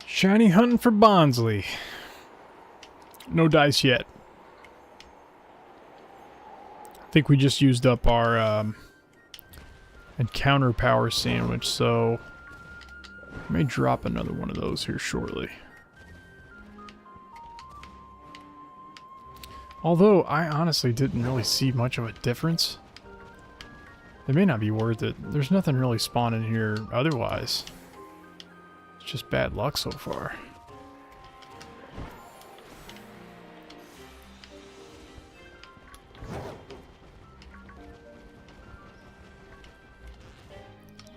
Shiny hunting for Bonsly. No dice yet. I think we just used up our encounter power sandwich, so I may drop another one of those here shortly. Although I honestly didn't really see much of a difference. It may not be worth it. There's nothing really spawning here otherwise. It's just bad luck so far.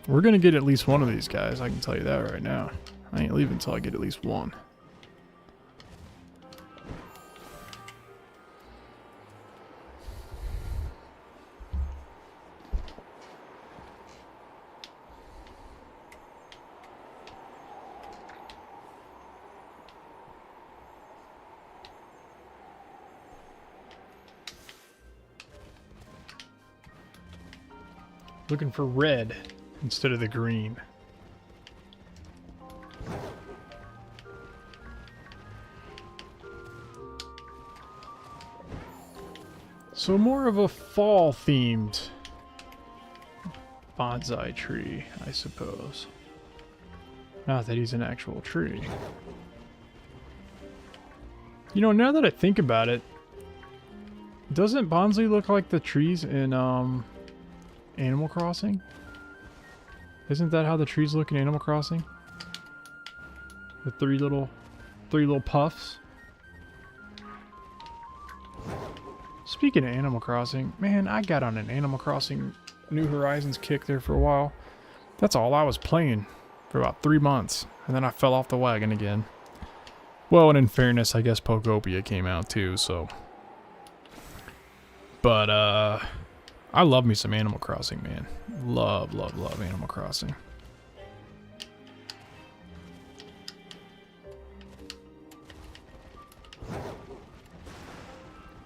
We're gonna get at least one of these guys, I can tell you that right now. I ain't leaving until I get at least one. Looking for red instead of the green. So more of a fall themed bonsai tree, I suppose. Not that he's an actual tree. You know, now that I think about it, doesn't Bonsly look like the trees in Animal Crossing? Isn't that how the trees look in Animal Crossing? The three little puffs. Speaking of Animal Crossing, man, I got on an Animal Crossing New Horizons kick there for a while. That's all I was playing for about 3 months, and then I fell off the wagon again. Well, and in fairness, I guess Pokopia came out too, so. But, I love me some Animal Crossing, man. Love, love, love Animal Crossing.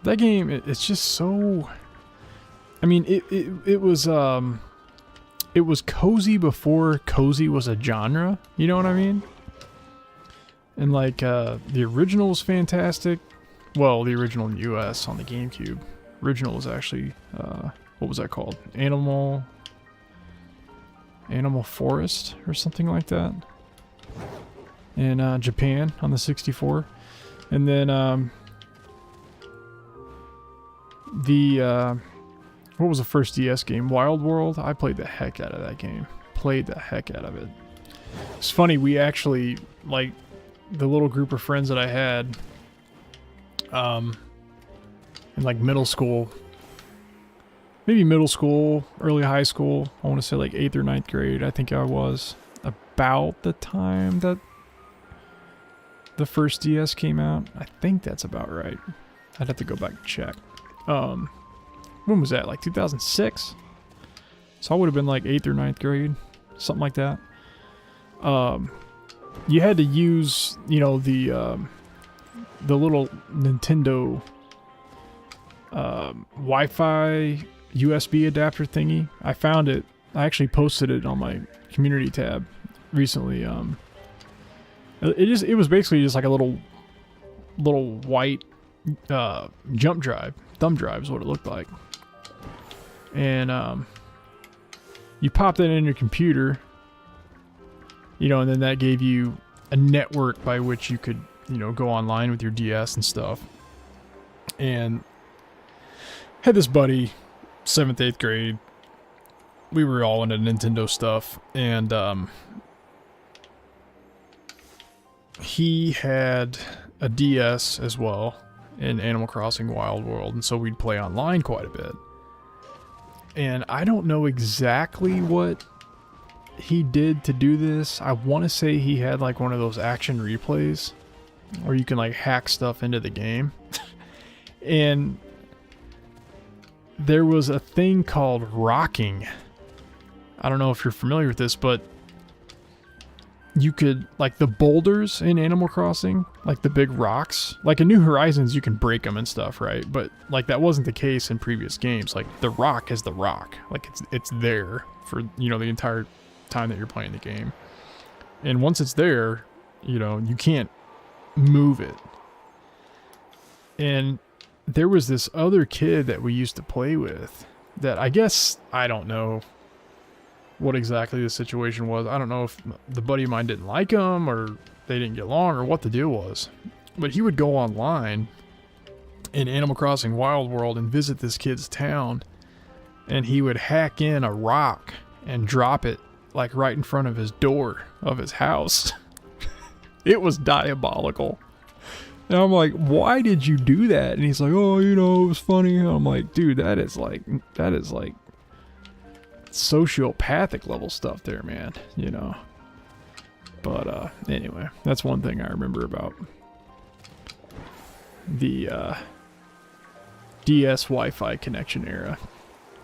That game, it's just so... I mean, it was cozy before cozy was a genre. You know what I mean? And like, the original was fantastic. Well, the original in the US on the GameCube. Original was actually, what was that called? Animal Forest or something like that. In Japan on the 64. And then, what was the first DS game? Wild World? I played the heck out of that game. Played the heck out of it. It's funny, we actually, like, the little group of friends that I had, in like middle school, maybe middle school, early high school, I want to say like 8th or 9th grade, I think I was, about the time that the first DS came out. I think that's about right. I'd have to go back and check. When was that? Like 2006? So I would have been like 8th or 9th grade, something like that. You had to use, you know, the little Nintendo Wi-Fi USB adapter thingy. I found it. I actually posted it on my community tab recently. It was basically just like a little white thumb drive is what it looked like. And you pop that in your computer, you know, and then that gave you a network by which you could, you know, go online with your DS and stuff. And had this buddy, 7th, 8th grade. We were all into Nintendo stuff, and he had a DS as well in Animal Crossing Wild World, and so we'd play online quite a bit. And I don't know exactly what he did to do this. I want to say he had like one of those action replays where you can like hack stuff into the game. And there was a thing called rocking. I don't know if you're familiar with this, but you could, like the boulders in Animal Crossing, like the big rocks, like in New Horizons you can break them and stuff, right? But like that wasn't the case in previous games. Like the rock is the rock. Like it's there for, you know, the entire time that you're playing the game. And once it's there, you know, you can't move it. And there was this other kid that we used to play with that I guess, I don't know what exactly the situation was. I don't know if the buddy of mine didn't like him or they didn't get along or what the deal was. But he would go online in Animal Crossing Wild World and visit this kid's town, and he would hack in a rock and drop it like right in front of his door of his house. It was diabolical. And I'm like, why did you do that? And he's like, oh, you know, it was funny. And I'm like, dude, that is like sociopathic level stuff there, man, you know. But anyway, that's one thing I remember about the DS Wi-Fi connection era.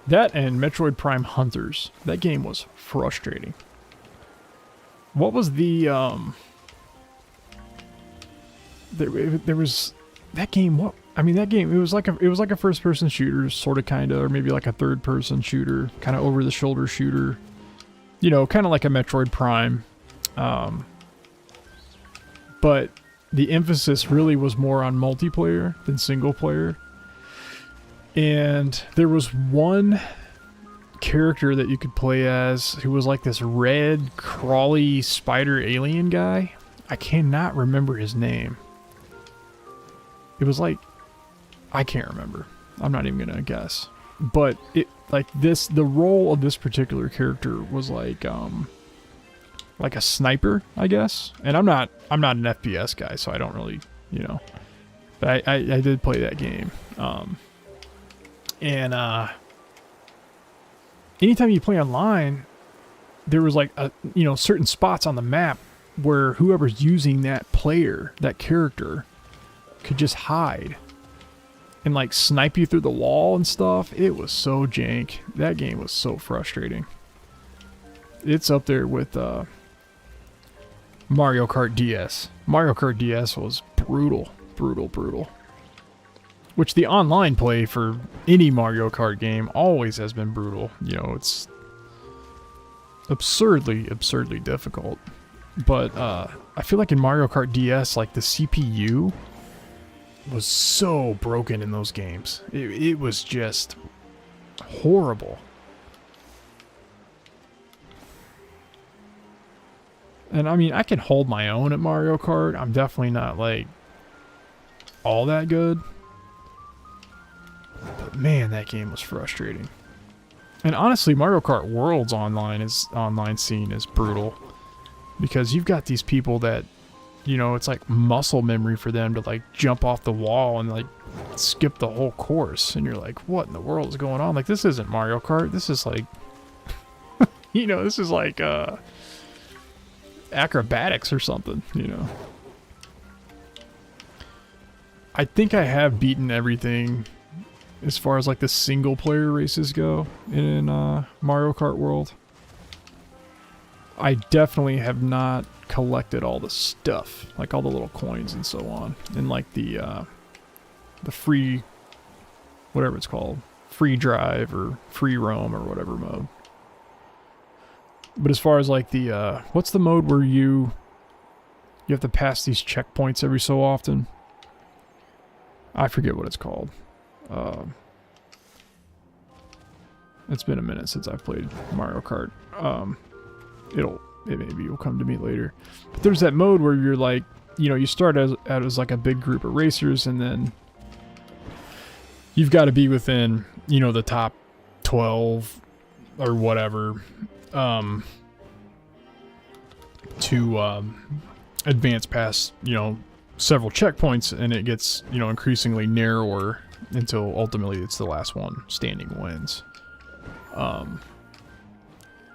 That and Metroid Prime Hunters. That game was frustrating. What was the there was that game, what I mean, that game, it was like a first person shooter, sort of, kind of, or maybe like a third person shooter, kind of over the shoulder shooter, you know, kind of like a Metroid Prime. But the emphasis really was more on multiplayer than single player. And there was one character that you could play as who was like this red crawly spider alien guy. I cannot remember his name. It was like, I can't remember. I'm not even gonna guess. But it, like this, the role of this particular character was like a sniper, I guess. And I'm not an FPS guy, so I don't really, you know. But I did play that game. Anytime you play online, there was like you know, certain spots on the map where whoever's using that player, that character, could just hide and like snipe you through the wall and stuff. It was so jank. That game was so frustrating. It's up there with Mario Kart DS. Mario Kart DS was brutal. Which the online play for any Mario Kart game always has been brutal. You know, it's absurdly difficult. But I feel like in Mario Kart DS, like the CPU was so broken in those games. It was just horrible. And I mean, I can hold my own at Mario Kart. I'm definitely not like all that good. But man, that game was frustrating. And honestly, Mario Kart World's online scene is brutal. Because you've got these people that, you know, it's like muscle memory for them to like jump off the wall and like skip the whole course. And you're like, what in the world is going on? Like, this isn't Mario Kart. This is like, you know, this is like acrobatics or something, you know. I think I have beaten everything as far as like the single player races go in Mario Kart World. I definitely have not collected all the stuff, like all the little coins and so on, in like the free, whatever it's called, free drive or free roam or whatever mode. But as far as like the, what's the mode where you have to pass these checkpoints every so often? I forget what it's called. It's been a minute since I've played Mario Kart. Maybe it'll come to me later. But there's that mode where you're like, you know, you start out as like a big group of racers, and then you've got to be within, you know, the top 12 or whatever to advance past, you know, several checkpoints, and it gets, you know, increasingly narrower until ultimately it's the last one standing wins.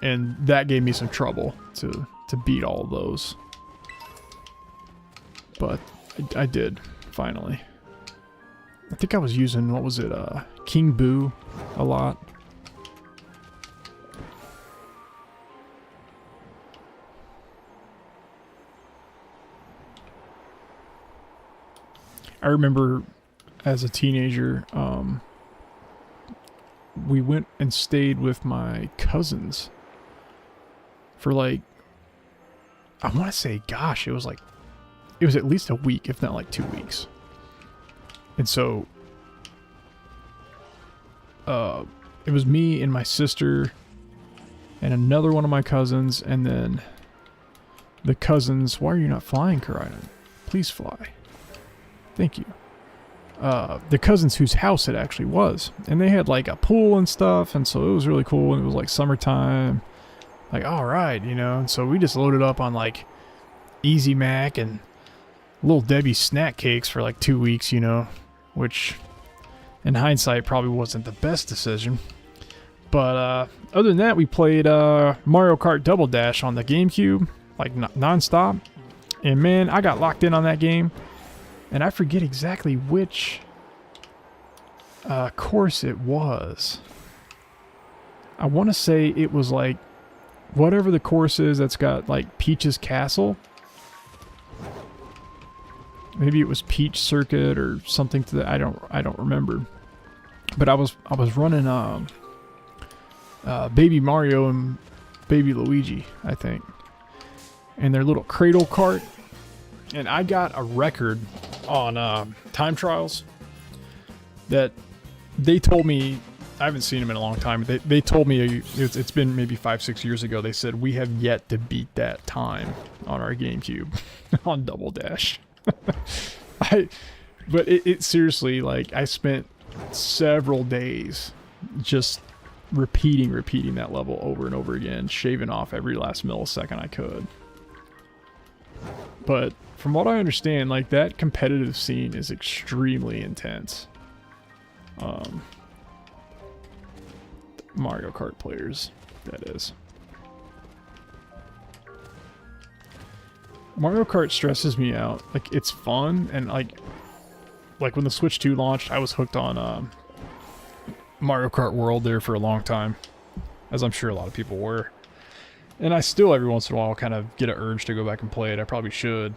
And that gave me some trouble to beat all of those. But I did, finally. I think I was using, what was it, King Boo a lot. I remember as a teenager, we went and stayed with my cousins for like, I want to say, gosh, it was at least a week, if not like 2 weeks. And so, it was me and my sister and another one of my cousins, and then the cousins. Why are you not flying, Karainen? Please fly. Thank you. The cousins whose house it actually was. And they had like a pool and stuff, and so it was really cool, and it was like summertime. Like, alright, you know, and so we just loaded up on like Easy Mac and Little Debbie snack cakes for like 2 weeks, you know, which in hindsight probably wasn't the best decision. But other than that, we played Mario Kart Double Dash on the GameCube, like non-stop. And man, I got locked in on that game. And I forget exactly which course it was. I want to say it was like whatever the course is that's got like Peach's Castle. Maybe it was Peach Circuit or something to that. I don't remember. But I was running Baby Mario and Baby Luigi, I think, and their little cradle cart. And I got a record on time trials that they told me, I haven't seen them in a long time, but they told me it's been maybe 5-6 years ago. They said we have yet to beat that time on our GameCube on Double Dash. But it seriously, like, I spent several days just repeating that level over and over again, shaving off every last millisecond I could. But from what I understand, like, that competitive scene is extremely intense. Mario Kart players, that is. Mario Kart stresses me out. Like, it's fun, and like when the Switch 2 launched, I was hooked on Mario Kart World there for a long time, as I'm sure a lot of people were. And I still, every once in a while, kind of get an urge to go back and play it. I probably should.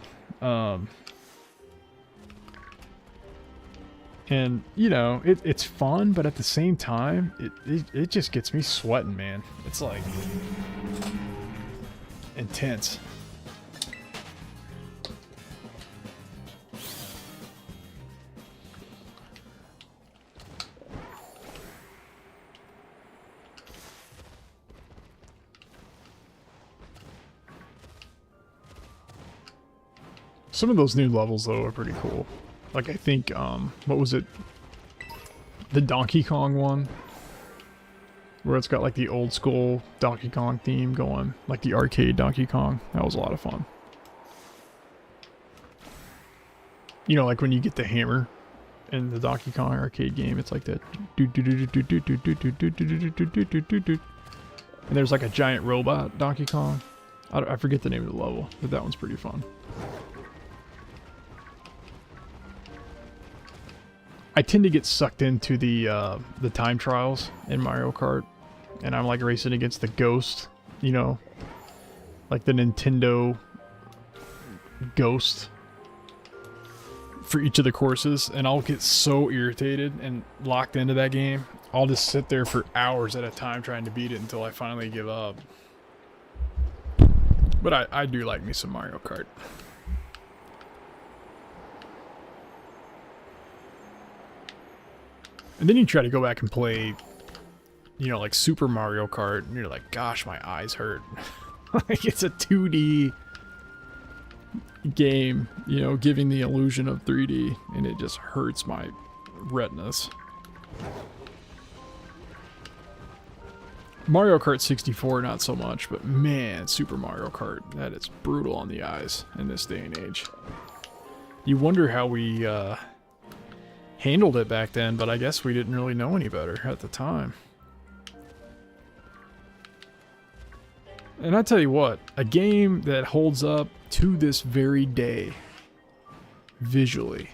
And, you know, it's fun, but at the same time, it just gets me sweating, man. It's like intense. Some of those new levels, though, are pretty cool. Like, I think, what was it? The Donkey Kong one where it's got like the old school Donkey Kong theme going, like the arcade Donkey Kong. That was a lot of fun. You know, like when you get the hammer in the Donkey Kong arcade game, it's like that. And there's like a giant robot Donkey Kong. I forget the name of the level, but that one's pretty fun. I tend to get sucked into the time trials in Mario Kart, and I'm like racing against the Ghost, you know, like the Nintendo Ghost for each of the courses, and I'll get so irritated and locked into that game. I'll just sit there for hours at a time trying to beat it until I finally give up. But I do like me some Mario Kart. And then you try to go back and play, you know, like Super Mario Kart, and you're like, gosh, my eyes hurt. Like, it's a 2D game, you know, giving the illusion of 3D, and it just hurts my retinas. Mario Kart 64, not so much, but man, Super Mario Kart, that is brutal on the eyes in this day and age. You wonder how we handled it back then, but I guess we didn't really know any better at the time. And I tell you what, a game that holds up to this very day, visually,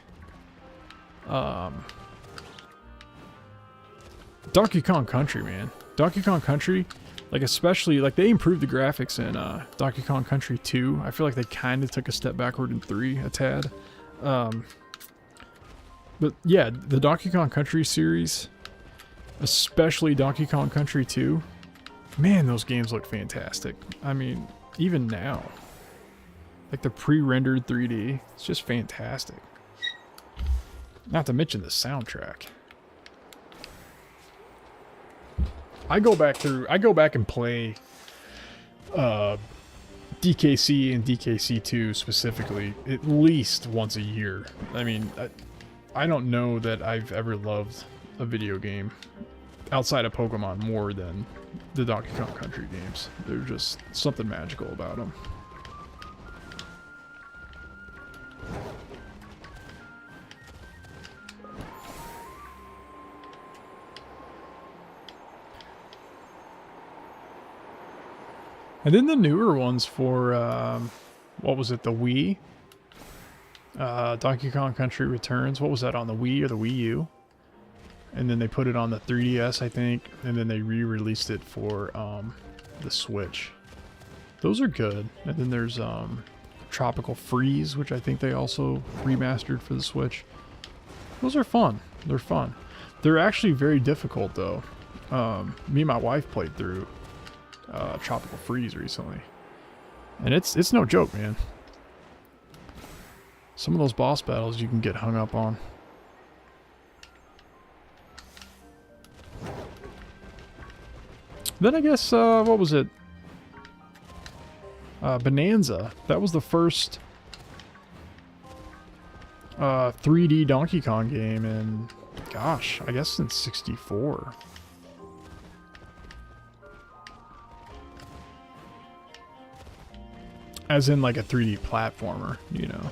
Donkey Kong Country, man. Donkey Kong Country, like especially, like they improved the graphics in Donkey Kong Country 2. I feel like they kind of took a step backward in 3 a tad. But yeah, the Donkey Kong Country series, especially Donkey Kong Country 2, man, those games look fantastic. I mean, even now, like the pre-rendered 3D, it's just fantastic. Not to mention the soundtrack. I go back and play DKC and DKC2 specifically at least once a year. I mean, I don't know that I've ever loved a video game outside of Pokemon more than the Donkey Kong Country games. There's just something magical about them. And then the newer ones for, what was it, the Wii? Donkey Kong Country Returns. What was that, on the Wii or the Wii U? And then they put it on the 3DS, I think. And then they re-released it for the Switch. Those are good. And then there's Tropical Freeze, which I think they also remastered for the Switch. Those are fun. They're fun. They're actually very difficult, though. Me and my wife played through Tropical Freeze recently, and it's no joke, man. Some of those boss battles you can get hung up on. Then I guess what was it, Bonanza. That was the first 3D Donkey Kong game, and gosh, I guess since '64. As in like a 3D platformer, you know.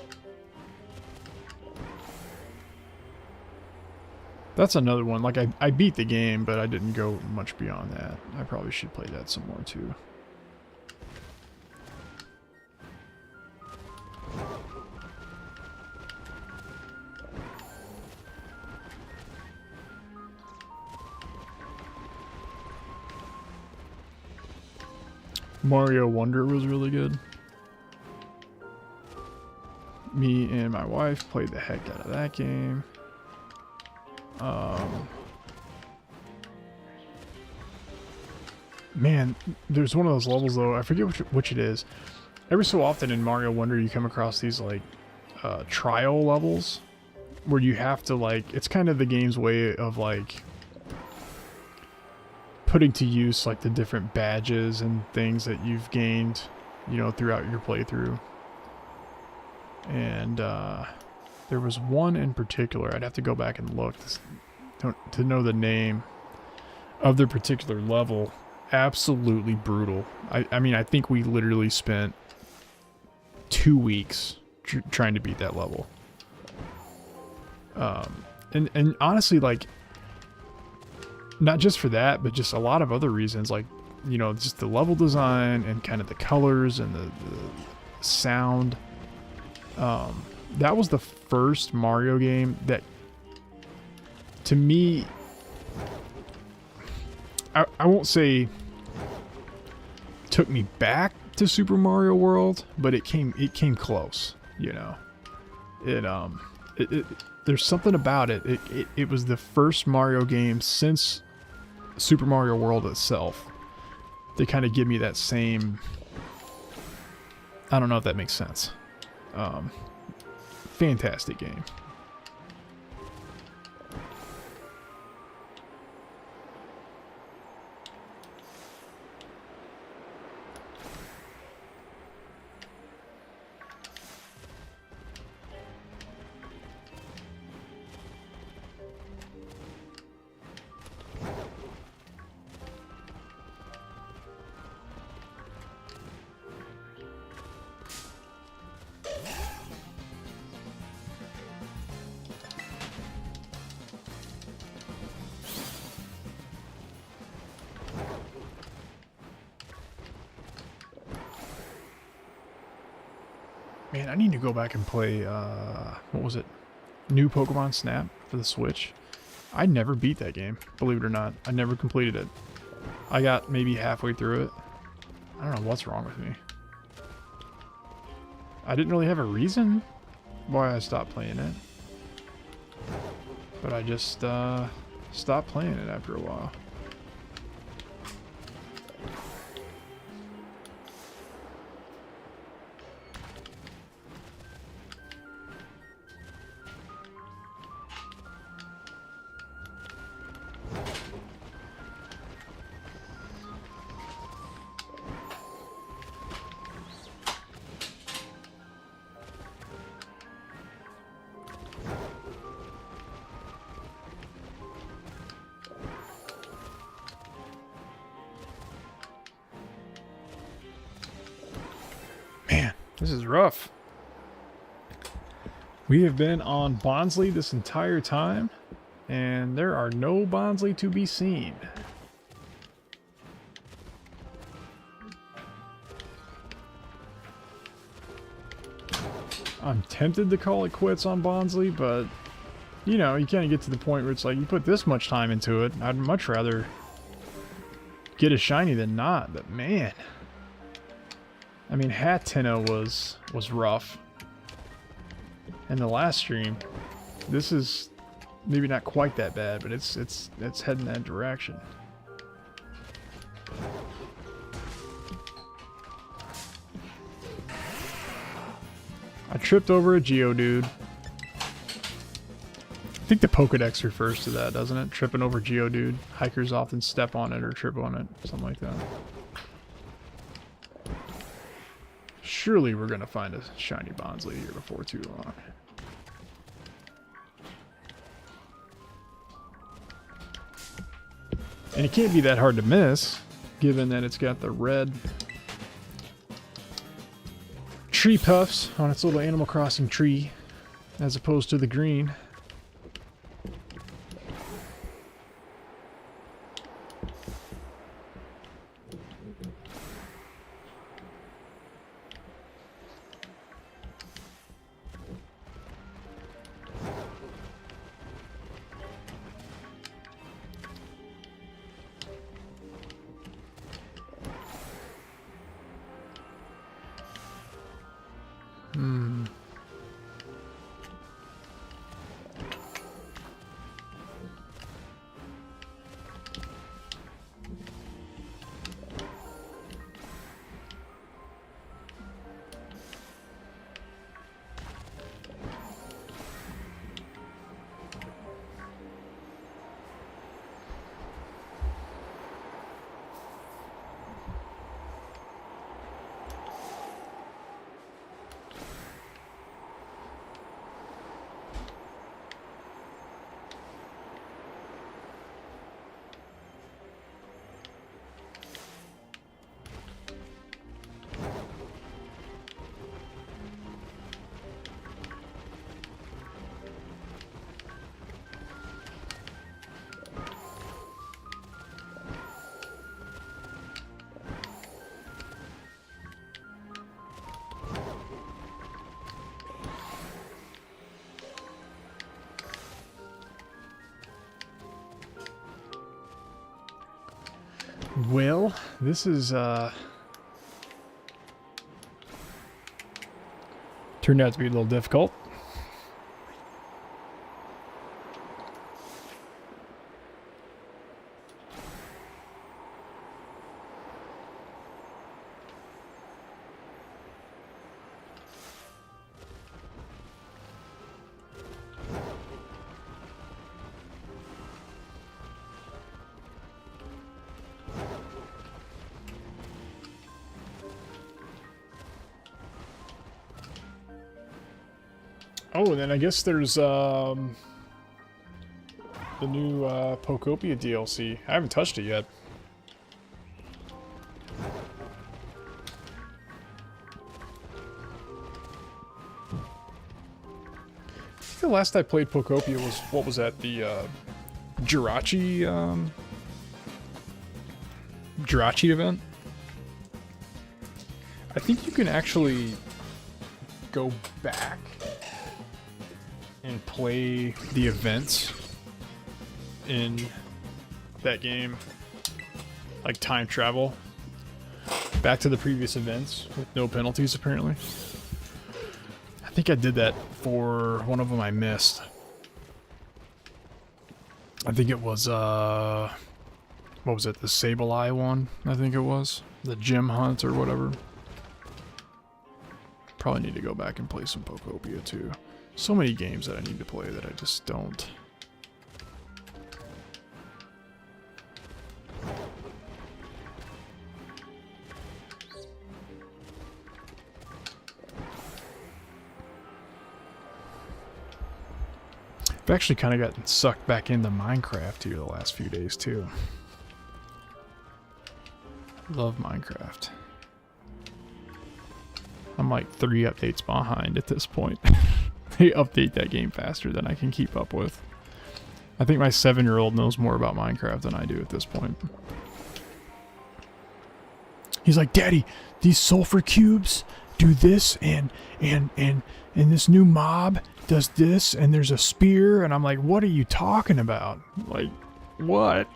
That's another one. Like I beat the game, but I didn't go much beyond that. I probably should play that some more too. Mario Wonder was really good. Me and my wife played the heck out of that game. Man, there's one of those levels though, I forget which it is. Every so often in Mario Wonder you come across these like trial levels where you have to like, it's kind of the game's way of like putting to use like the different badges and things that you've gained, you know, throughout your playthrough. And there was one in particular, I'd have to go back and look to know the name. of their particular level, absolutely brutal. I mean, I think we literally spent 2 weeks trying to beat that level. And honestly, like, not just for that, but just a lot of other reasons, like, you know, just the level design and kind of the colors and the sound. That was the first Mario game that, to me, I won't say took me back to Super Mario World, but it came close, you know. There's something about it. It was the first Mario game since Super Mario World itself. They kind of give me that same, I don't know if that makes sense. Fantastic game. Man, I need to go back and play, what was it? New Pokemon Snap for the Switch. I never beat that game, believe it or not. I never completed it. I got maybe halfway through it. I don't know what's wrong with me. I didn't really have a reason why I stopped playing it. But I just, stopped playing it after a while. This is rough. We have been on Bonsly this entire time, and there are no Bonsly to be seen. I'm tempted to call it quits on Bonsly, but, you know, you kind of get to the point where it's like, you put this much time into it, I'd much rather get a shiny than not, but man. I mean, Hateno was rough. In the last stream, this is maybe not quite that bad, but it's heading that direction. I tripped over a Geodude. I think the Pokedex refers to that, doesn't it? Tripping over Geodude. Hikers often step on it or trip on it, something like that. Surely we're gonna find a shiny Bonsly here before too long. And it can't be that hard to miss, given that it's got the red tree puffs on its little Animal Crossing tree, as opposed to the green. Well, this is turned out to be a little difficult. Oh, and then I guess there's the new Pokopia DLC. I haven't touched it yet. I think the last I played Pokopia was, what was that, the Jirachi event? I think you can actually go back and play the events in that game, like time travel back to the previous events with no penalties apparently. I think I did that for one of them I missed. I think it was what was it, the Sableye one? I think it was the gym hunt or whatever. Probably need to go back and play some Pokopia too. So many games that I need to play that I just don't. I've actually kind of gotten sucked back into Minecraft here the last few days too. Love Minecraft. I'm like 3 updates behind at this point. They update that game faster than I can keep up with. I think my 7-year-old knows more about Minecraft than I do at this point. He's like, Daddy, these sulfur cubes do this, and this new mob does this, and there's a spear, and I'm like, what are you talking about? Like, what?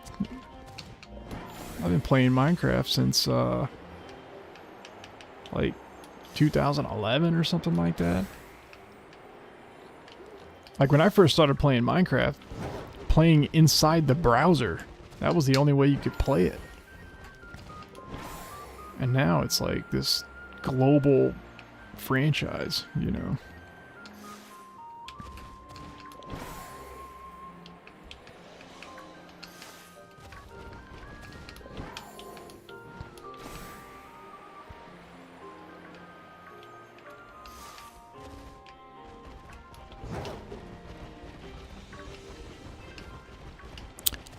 I've been playing Minecraft since like 2011 or something like that. Like when I first started playing Minecraft, playing inside the browser, that was the only way you could play it. And now it's like this global franchise, you know.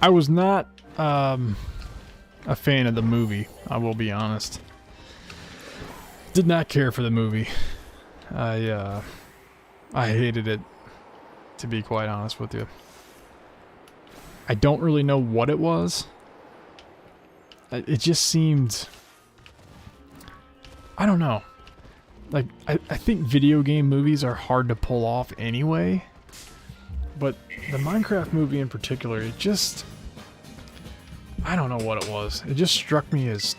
I was not a fan of the movie, I will be honest. Did not care for the movie. I hated it, to be quite honest with you. I don't really know what it was. It just seemed... I don't know. Like, I think video game movies are hard to pull off anyway. But the Minecraft movie in particular, it just... I don't know what it was. It just struck me as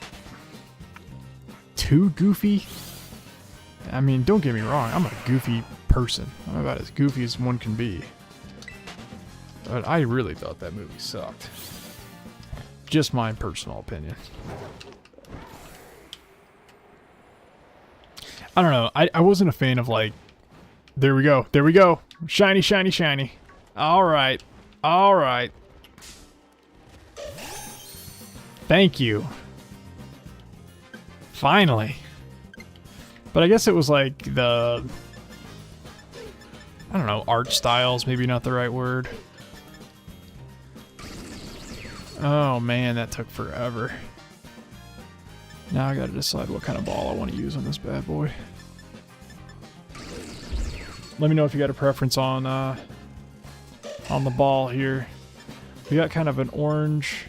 too goofy. I mean, don't get me wrong, I'm a goofy person. I'm about as goofy as one can be. But I really thought that movie sucked. Just my personal opinion. I don't know. I wasn't a fan of like... There we go. There we go. Shiny, shiny, shiny. Alright. Alright. Thank you. Finally. But I guess it was like the... I don't know, art styles, maybe not the right word. Oh man, that took forever. Now I gotta decide what kind of ball I want to use on this bad boy. Let me know if you got a preference on the ball here. We got kind of an orange,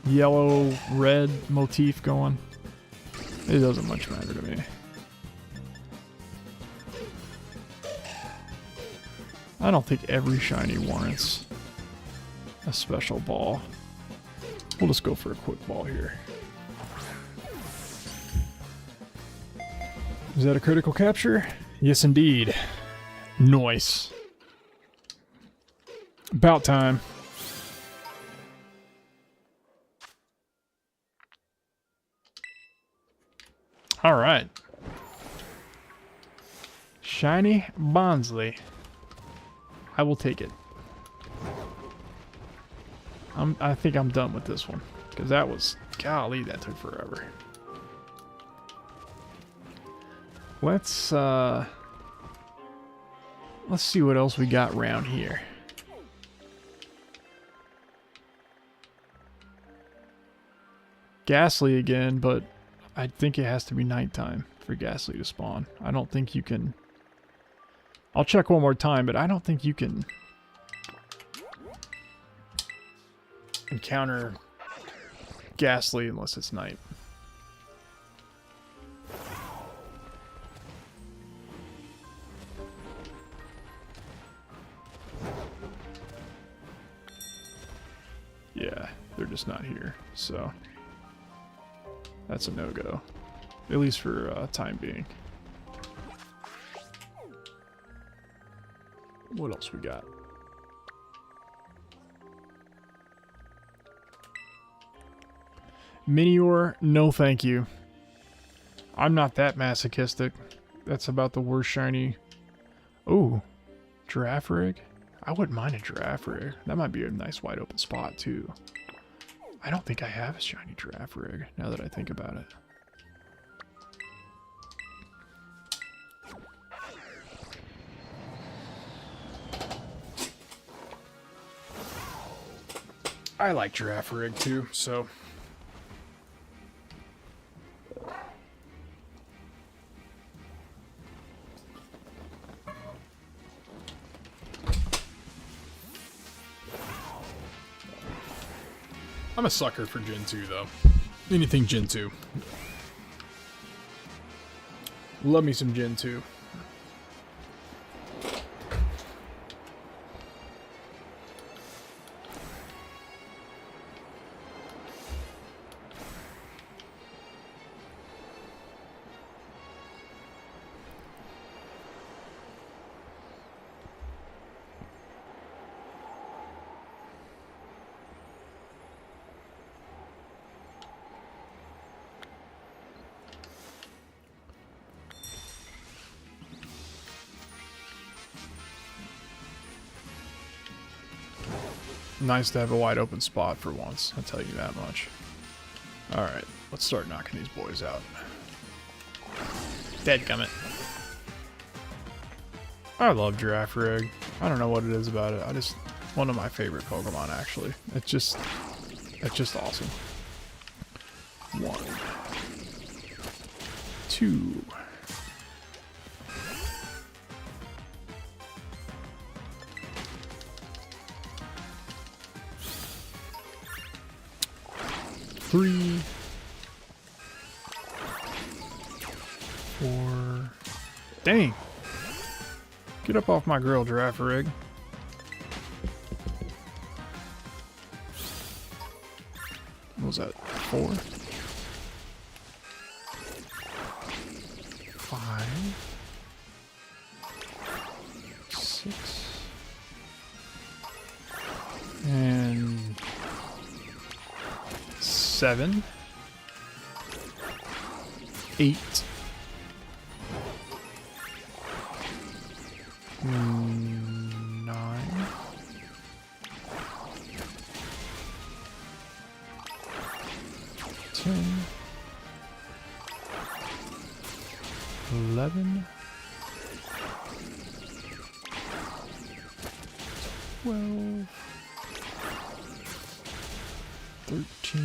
yellow, red motif going. It doesn't much matter to me. I don't think every shiny warrants a special ball. We'll just go for a quick ball here. Is that a critical capture? Yes, indeed. Nice. About time. All right. Shiny Bonsly. I will take it. I think I'm done with this one. Because that was... Golly, that took forever. Let's see what else we got around here. Ghastly again, but I think it has to be nighttime for Ghastly to spawn. I don't think you can... I'll check one more time, but I don't think you can encounter Ghastly unless it's night. Yeah, they're just not here, so that's a no-go, at least for time being. What else we got? Minior, no thank you. I'm not that masochistic. That's about the worst shiny. Oh, Girafarig. I wouldn't mind a Girafarig. That might be a nice wide open spot too. I don't think I have a shiny Girafarig now that I think about it. I like Girafarig too, so... I'm a sucker for Gen 2 though. Anything Gen 2. Love me some Gen 2. Nice to have a wide open spot for once, I'll tell you that much. Alright, let's start knocking these boys out. Dadgummit. I love Girafarig. I don't know what it is about it. One of my favorite Pokemon actually. It's just awesome. 1, 2. Three, 4. Dang! Get up off my grill, Girafarig. What was that? 4, 5, 6, and 7, 8, 9, 10, 11, 12, 13,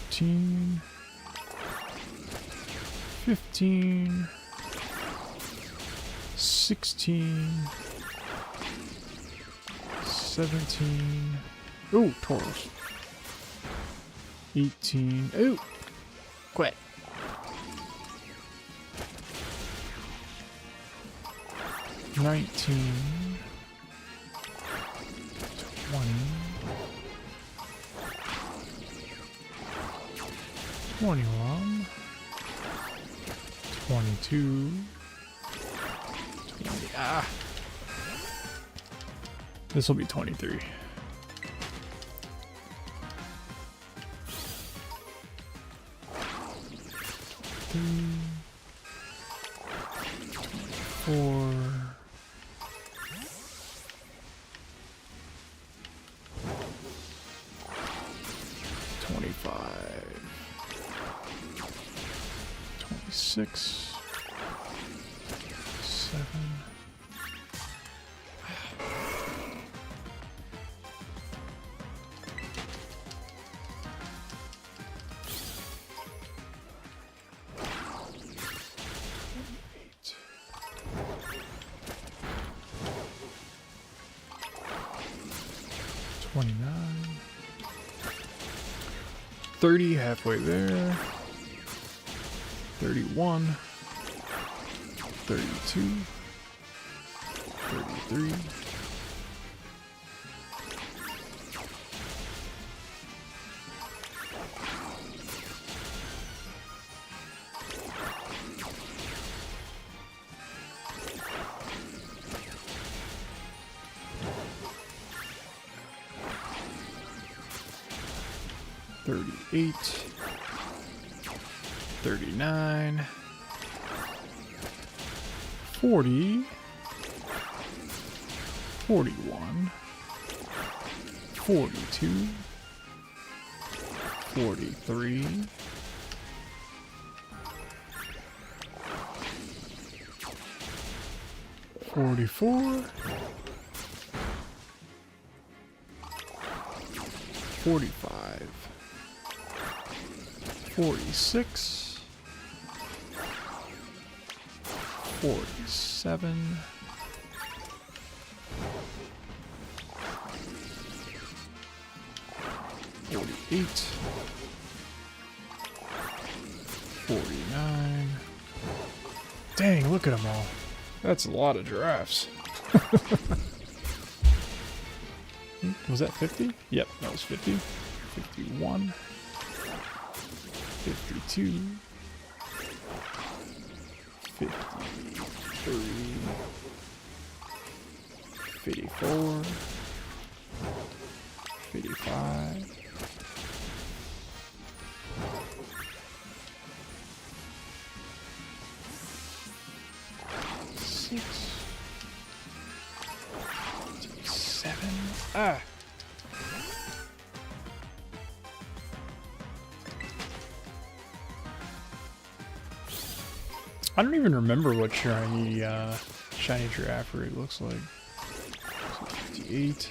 14, 15, 16, 17. Ooh, Tauros. 18. Ooh, quit. 19, 20, 21, 22, 20. Ah! This will be 23. Four, 25, 26, 7. $29, 30, halfway there, 31, 32, 33, 38, 39, 40, 41, 42, 43, 44, 45, 46, 47, 48, 49. Dang, look at them all. That's a lot of giraffes. Was that 50? Yep, that was 50. 51. 52, 53, 54, 55, 6, 7. Ah! I don't even remember what shiny Girafarig looks like. 58.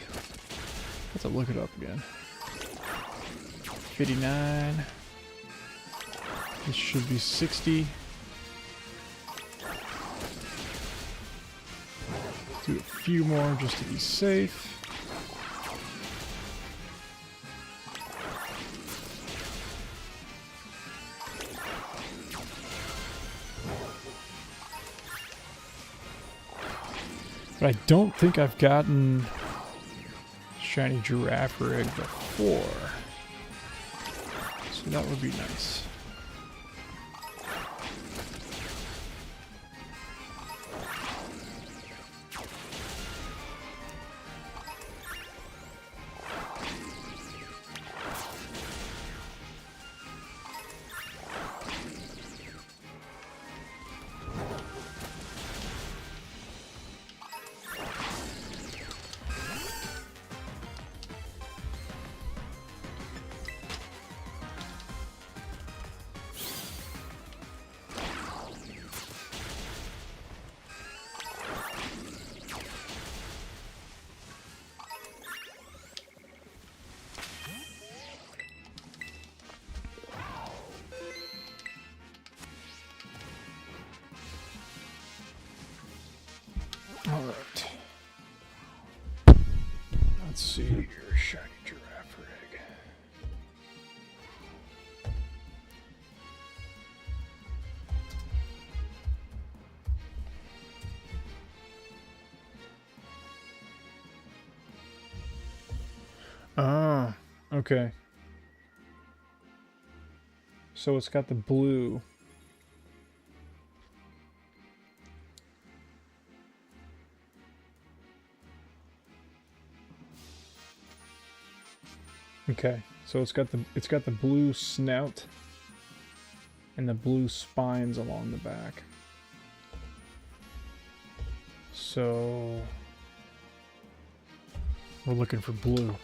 Have to look it up again. 59. This should be 60. Do a few more just to be safe. But I don't think I've gotten shiny Girafarig before. So that would be nice. Alright. Let's see here, shiny Girafarig. Ah, okay. So it's got the blue. Okay, so it's got the blue snout and the blue spines along the back. So we're looking for blue.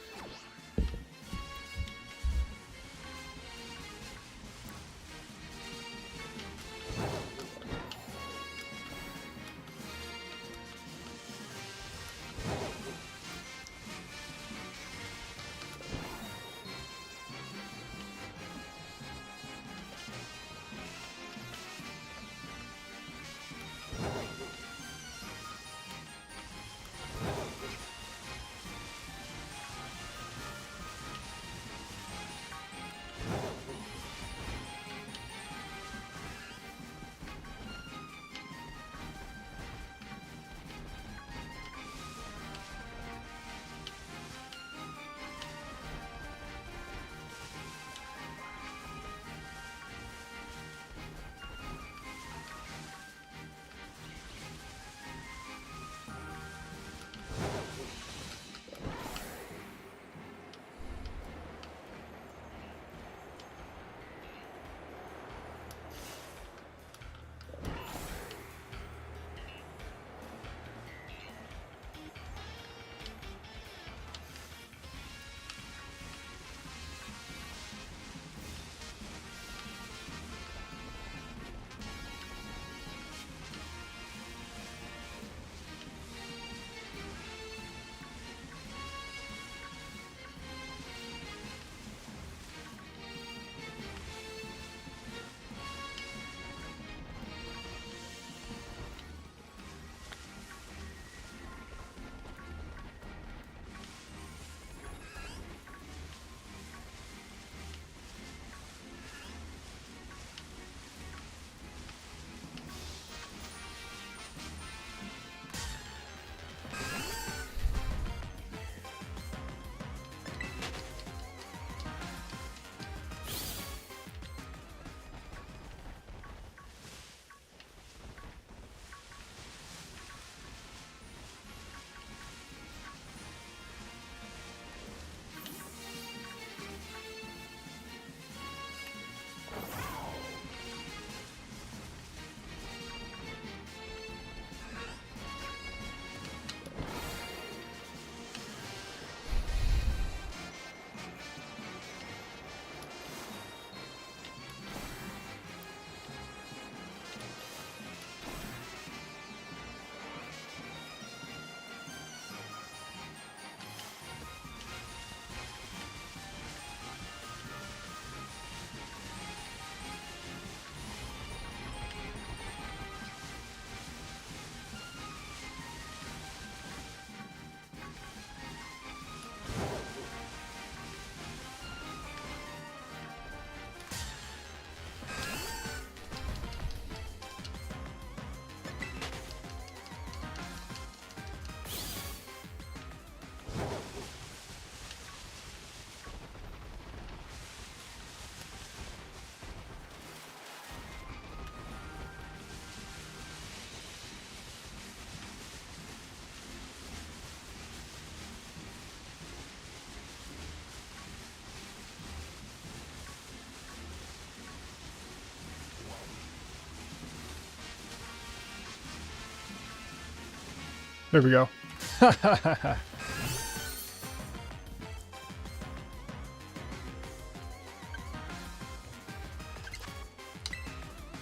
There we go.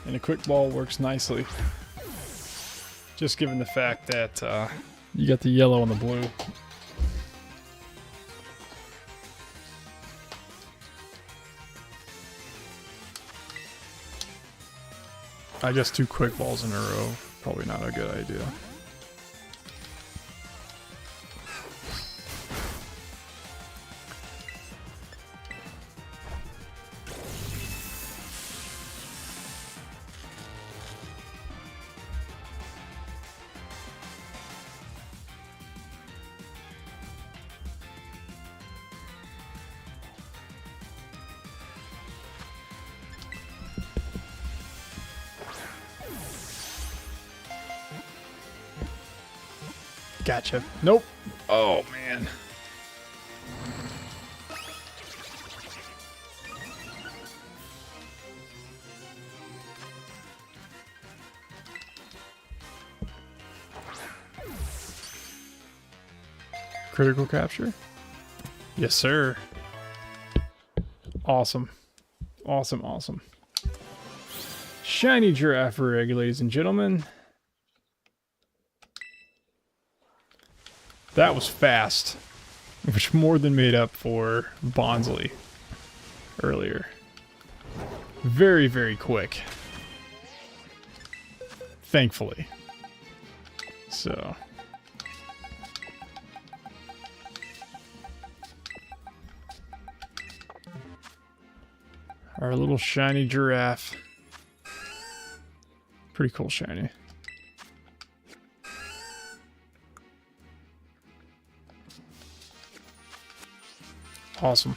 And a quick ball works nicely. Just given the fact that you got the yellow and the blue. I guess 2 quick balls in a row, probably not a good idea. Gotcha. Nope. Oh, man. Critical capture? Yes, sir. Awesome. Awesome, awesome. Shiny Girafarig, ladies and gentlemen. That was fast, which more than made up for Bonsly earlier. Very, very quick. Thankfully. So... our little shiny giraffe. Pretty cool shiny. Awesome.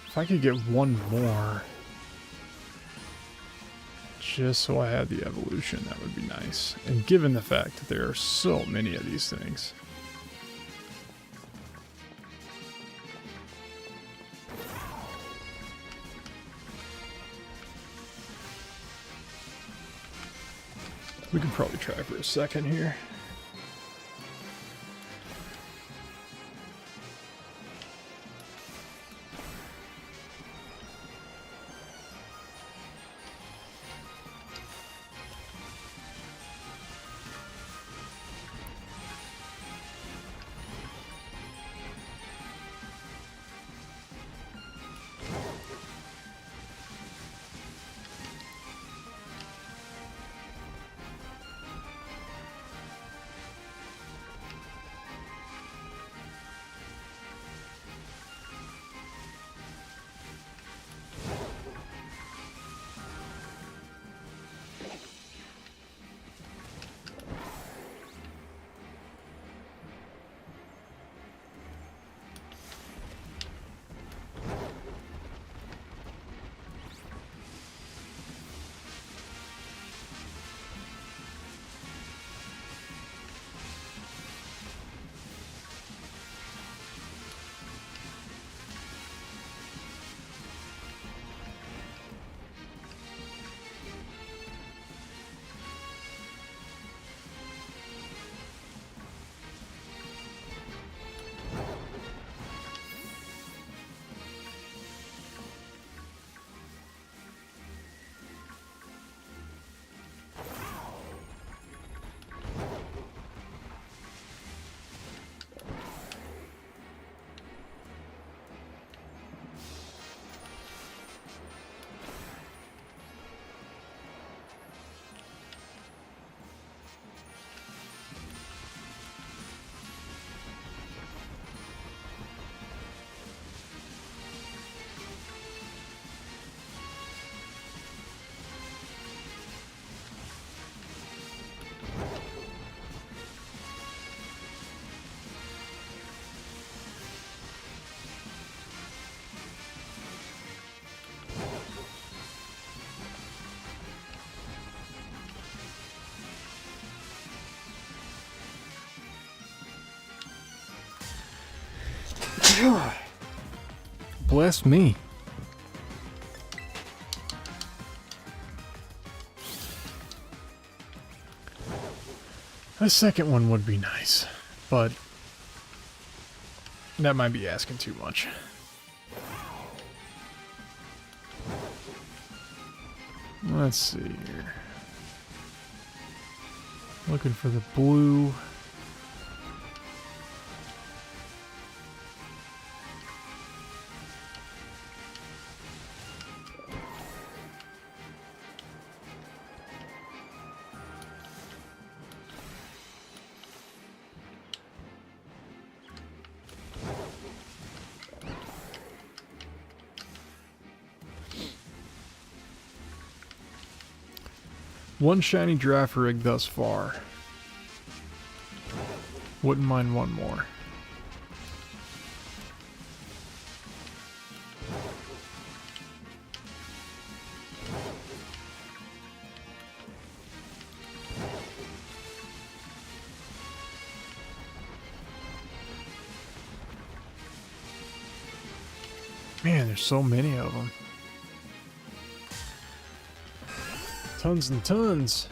If I could get one more, just so I had the evolution, that would be nice. And given the fact that there are so many of these things. We could probably try for a second here. Bless me. A second one would be nice, but that might be asking too much. Let's see here. Looking for the blue. One shiny Girafarig thus far. Wouldn't mind one more. Man, there's so many of them. Tons and tons.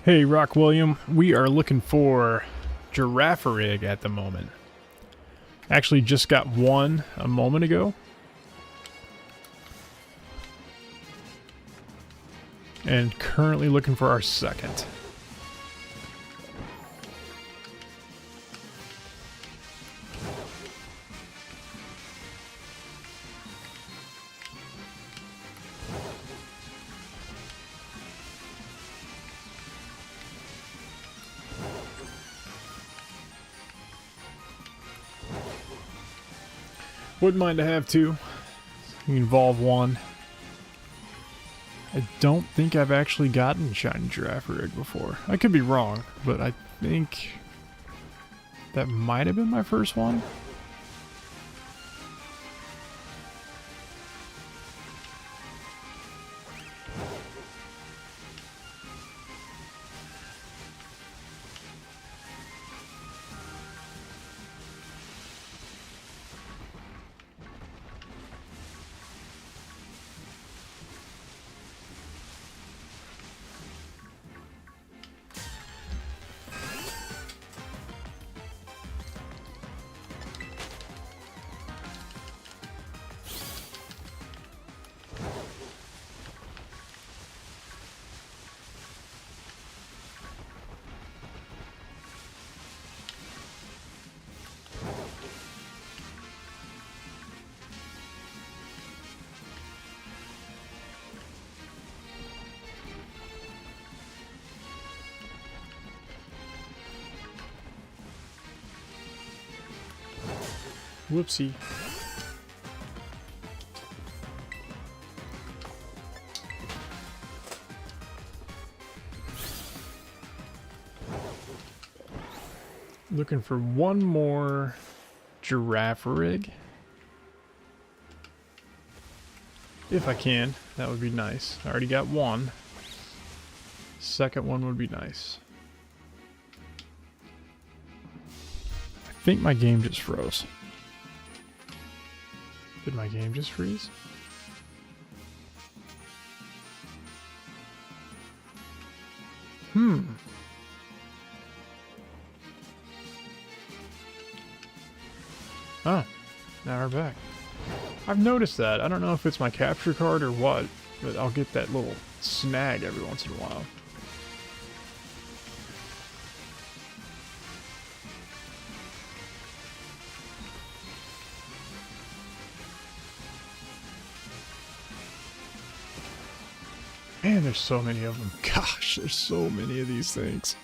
Hey, Rock William, we are looking for Girafarig at the moment. Actually, just got one a moment ago. And currently looking for our second. Wouldn't mind to have two. You can evolve one. I don't think I've actually gotten Shiny Girafarig before. I could be wrong, but I think that might have been my first one. Whoopsie. Looking for one more Girafarig. If I can, that would be nice. I already got one. Second one would be nice. I think my game just froze. Did my game just freeze? Oh, now we're back. I've noticed that. I don't know if it's my capture card or what, but I'll get that little snag every once in a while. Man, there's so many of them. Gosh, there's so many of these things.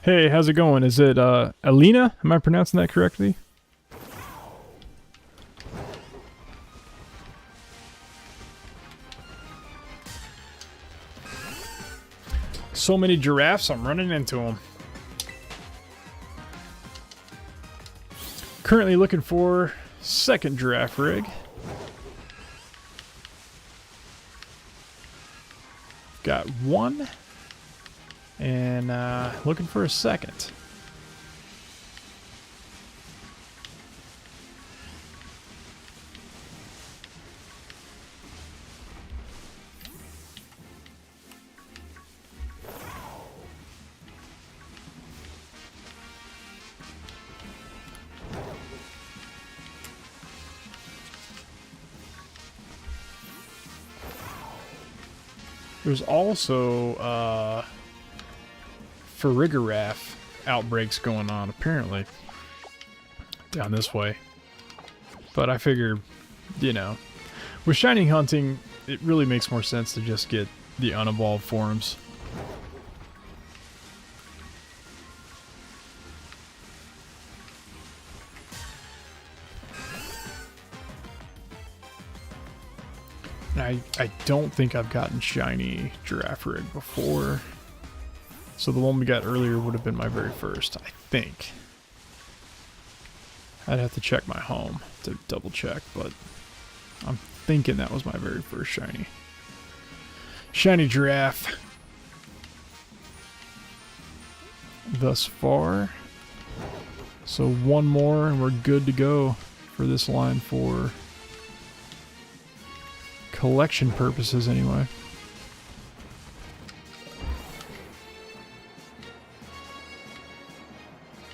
Hey, how's it going? Is it Alina? Am I pronouncing that correctly? So many giraffes, I'm running into them. Currently looking for second Girafarig. Got one. And looking for a second. There's also Girafirag outbreaks going on, apparently, down this way. But I figure, you know, with shiny hunting, it really makes more sense to just get the unevolved forms. I don't think I've gotten shiny Girafarig before. So the one we got earlier would have been my very first, I think. I'd have to check my home to double check, but I'm thinking that was my very first shiny. Shiny giraffe. Thus far. So one more and we're good to go for this line for collection purposes anyway.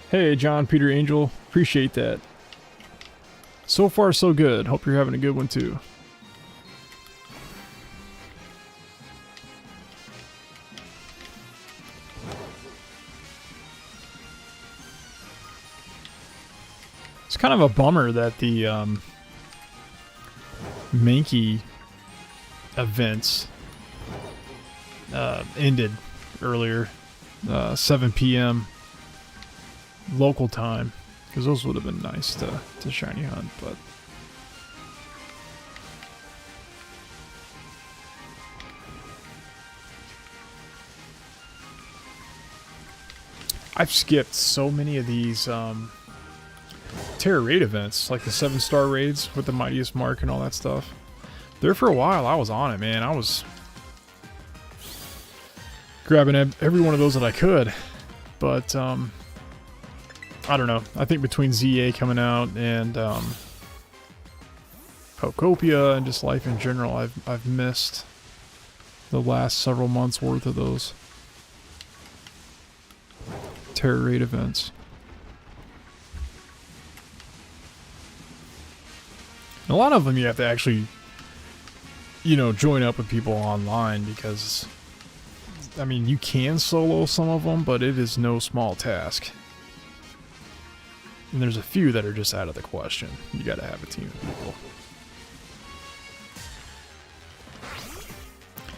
Hey, John, Peter, Angel. Appreciate that. So far, so good. Hope you're having a good one, too. It's kind of a bummer that the Mankey events ended earlier, 7 p.m. local time, because those would have been nice to shiny hunt, but I've skipped so many of these Terra raid events, like the 7-star raids with the mightiest mark and all that stuff. There for a while I was on it, man. I was grabbing every one of those that I could, but I don't know. I think between ZA coming out and Pocopia and just life in general, I've missed the last several months worth of those Terra raid events. And a lot of them you have to actually, you know, join up with people online, because I mean, you can solo some of them, but it is no small task. And there's a few that are just out of the question. You gotta have a team of people.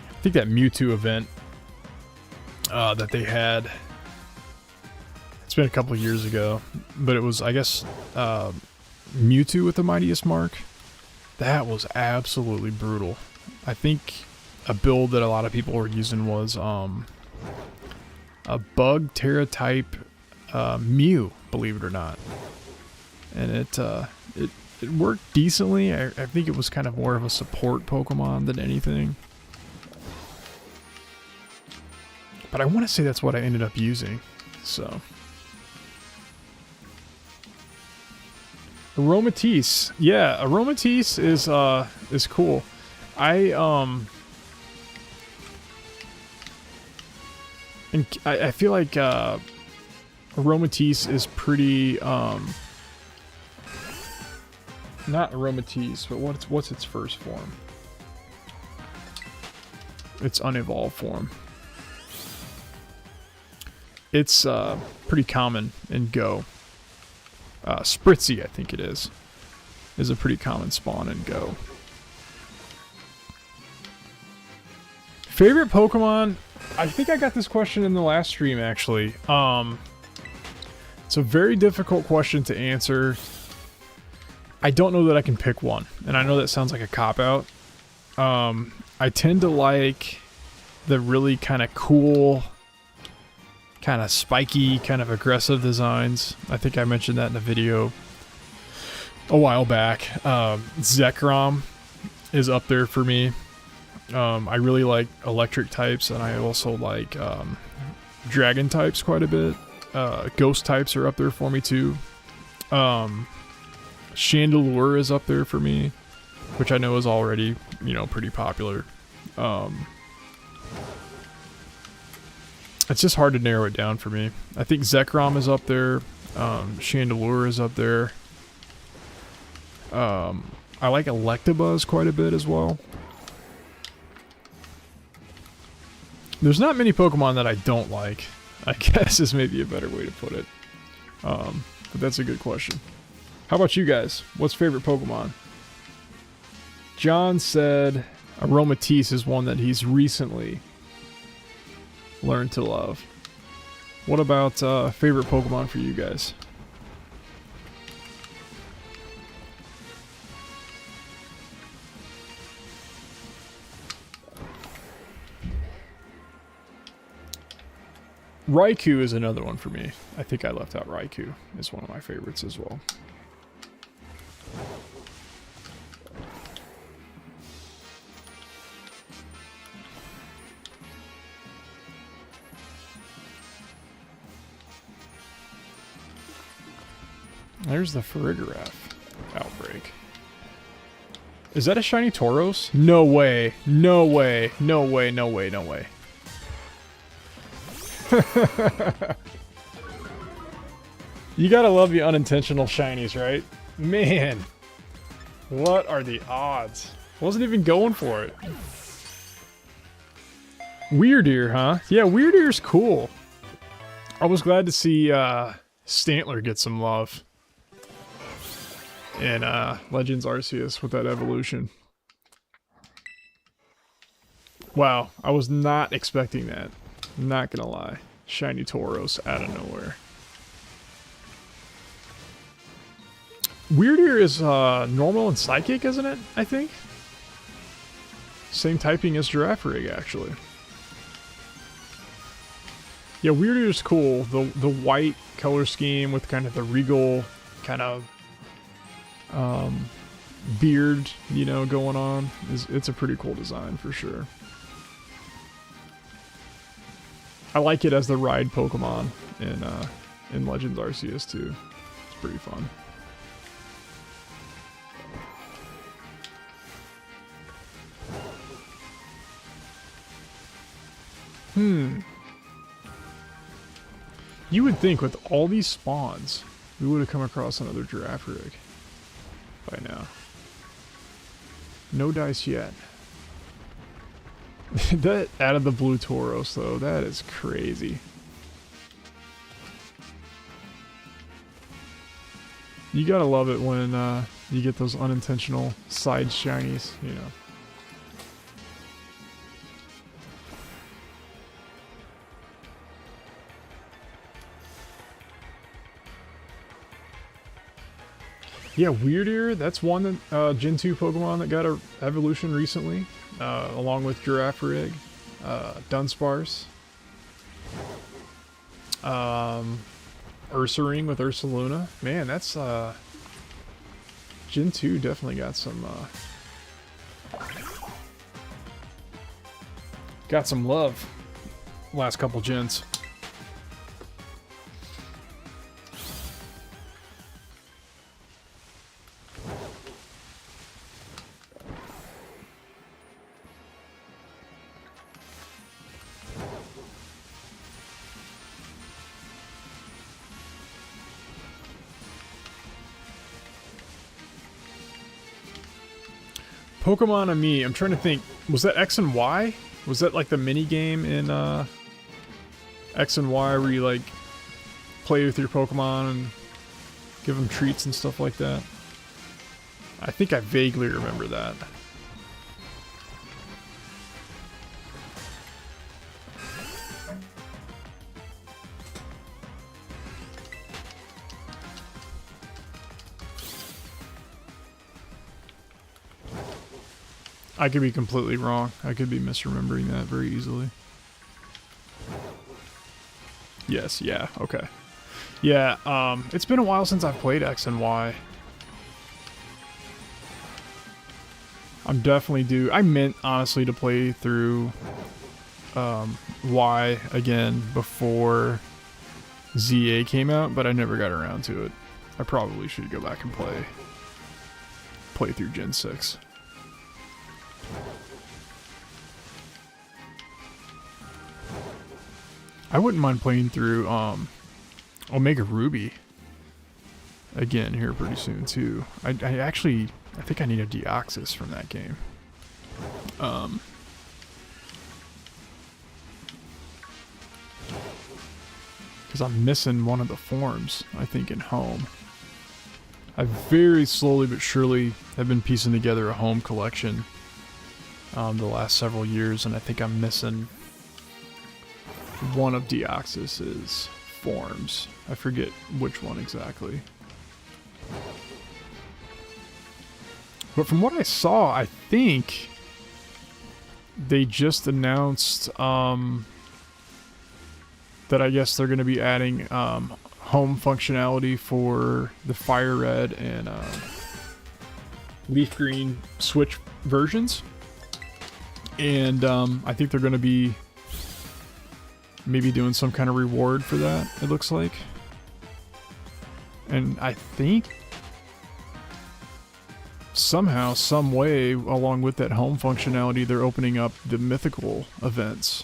I think that Mewtwo event that they had, it's been a couple years ago, but it was, I guess, Mewtwo with the Mightiest Mark. That was absolutely brutal. I think a build that a lot of people were using was a Bug Terra type Mew, believe it or not. And it worked decently. I think it was kind of more of a support Pokemon than anything. But I want to say that's what I ended up using. So Aromatisse. Yeah, Aromatisse is cool. I feel like Aromatisse is pretty not Aromatisse, but what's its first form? Its unevolved form. It's pretty common in Go. Spritzy, I think it is a pretty common spawn in Go. Favorite Pokemon? I think I got this question in the last stream, actually. It's a very difficult question to answer. I don't know that I can pick one, and I know that sounds like a cop-out. I tend to like the really kind of cool, kind of spiky, kind of aggressive designs. I think I mentioned that in a video a while back. Zekrom is up there for me. I really like electric types, and I also like dragon types quite a bit. Ghost types are up there for me too. Chandelure is up there for me, which I know is already, pretty popular. It's just hard to narrow it down for me. I think Zekrom is up there. Chandelure is up there. I like Electabuzz quite a bit as well. There's not many Pokemon that I don't like, I guess is maybe a better way to put it. But that's a good question. How about you guys? What's favorite Pokemon? John said Aromatisse is one that he's recently learned to love. What about favorite Pokemon for you guys? Raikou is another one for me. I think I left out Raikou. It's one of my favorites as well. There's the Farigiraf outbreak. Is that a shiny Tauros? No way. No way. No way. No way. No way. You gotta love the unintentional shinies, right? Man. What are the odds? Wasn't even going for it. Weirdeer, huh? Yeah, Weirdeer's cool. I was glad to see Stantler get some love in Legends Arceus with that evolution. Wow, I was not expecting that. Not gonna lie. Shiny Tauros out of nowhere. Weirdeer is normal and psychic, isn't it? I think. Same typing as Girafarig, actually. Yeah, Weirdeer's cool. The white color scheme with kind of the regal kind of beard, going on. It's a pretty cool design for sure. I like it as the ride Pokemon in Legends Arceus too. It's pretty fun. You would think with all these spawns, we would have come across another Girafarig by now. No dice yet. That out of the blue Tauros though, that is crazy. You gotta love it when you get those unintentional side shinies, Yeah, Weird that's one that, Gen 2 Pokemon that got a evolution recently, along with Girafarig, Dunsparce, Ursaring with Ursaluna. Man, that's, Gen 2 definitely got some love last couple gens. Pokemon Ami, I'm trying to think, was that X and Y? Was that like the mini game in X and Y where you like play with your Pokemon and give them treats and stuff like that? I think I vaguely remember that. I could be completely wrong. I could be misremembering that very easily. Yes, yeah, okay. Yeah, it's been a while since I've played X and Y. I'm definitely due. I meant, honestly, to play through Y again before ZA came out, but I never got around to it. I probably should go back and play through Gen 6. I wouldn't mind playing through Omega Ruby again here pretty soon too. I think I need a Deoxys from that game. Because I'm missing one of the forms, I think, in Home. I very slowly but surely have been piecing together a Home collection the last several years, and I think I'm missing one of Deoxys's forms. I forget which one exactly. But from what I saw, I think they just announced that I guess they're going to be adding home functionality for the Fire Red and Leaf Green Switch versions. And I think they're going to be maybe doing some kind of reward for that, it looks like. And I think somehow, some way, along with that home functionality, they're opening up the mythical events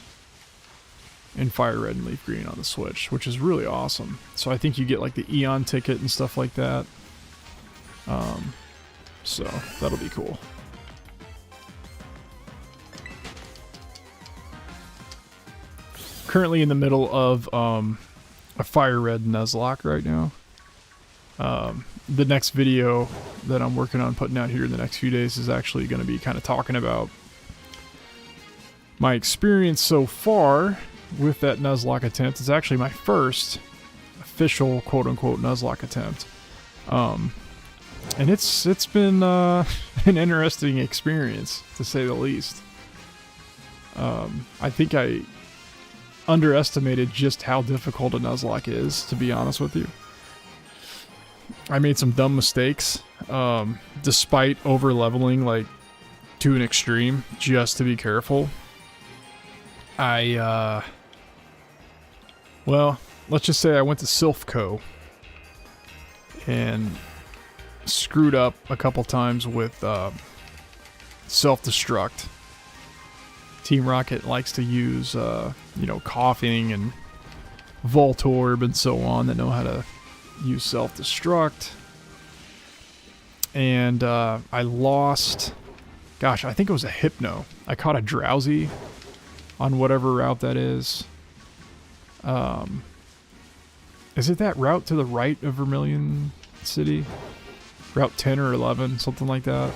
in Fire Red and Leaf Green on the Switch, which is really awesome. So I think you get like the Eon ticket and stuff like that. So that'll be cool. Currently in the middle of a Fire Red Nuzlocke right now. The next video that I'm working on putting out here in the next few days is actually going to be kind of talking about my experience so far with that Nuzlocke attempt. It's actually my first official quote-unquote Nuzlocke attempt. And it's been an interesting experience, to say the least. I think I underestimated just how difficult a Nuzlocke is, to be honest with you. I made some dumb mistakes, despite over-leveling, like, to an extreme, just to be careful. Well, let's just say I went to Silphco and screwed up a couple times with self-destruct. Team Rocket likes to use, Coughing and Voltorb and so on that know how to use self-destruct. And I lost, gosh, I think it was a Hypno. I caught a Drowsy on whatever route that is. Is it that route to the right of Vermilion City? Route 10 or 11, something like that.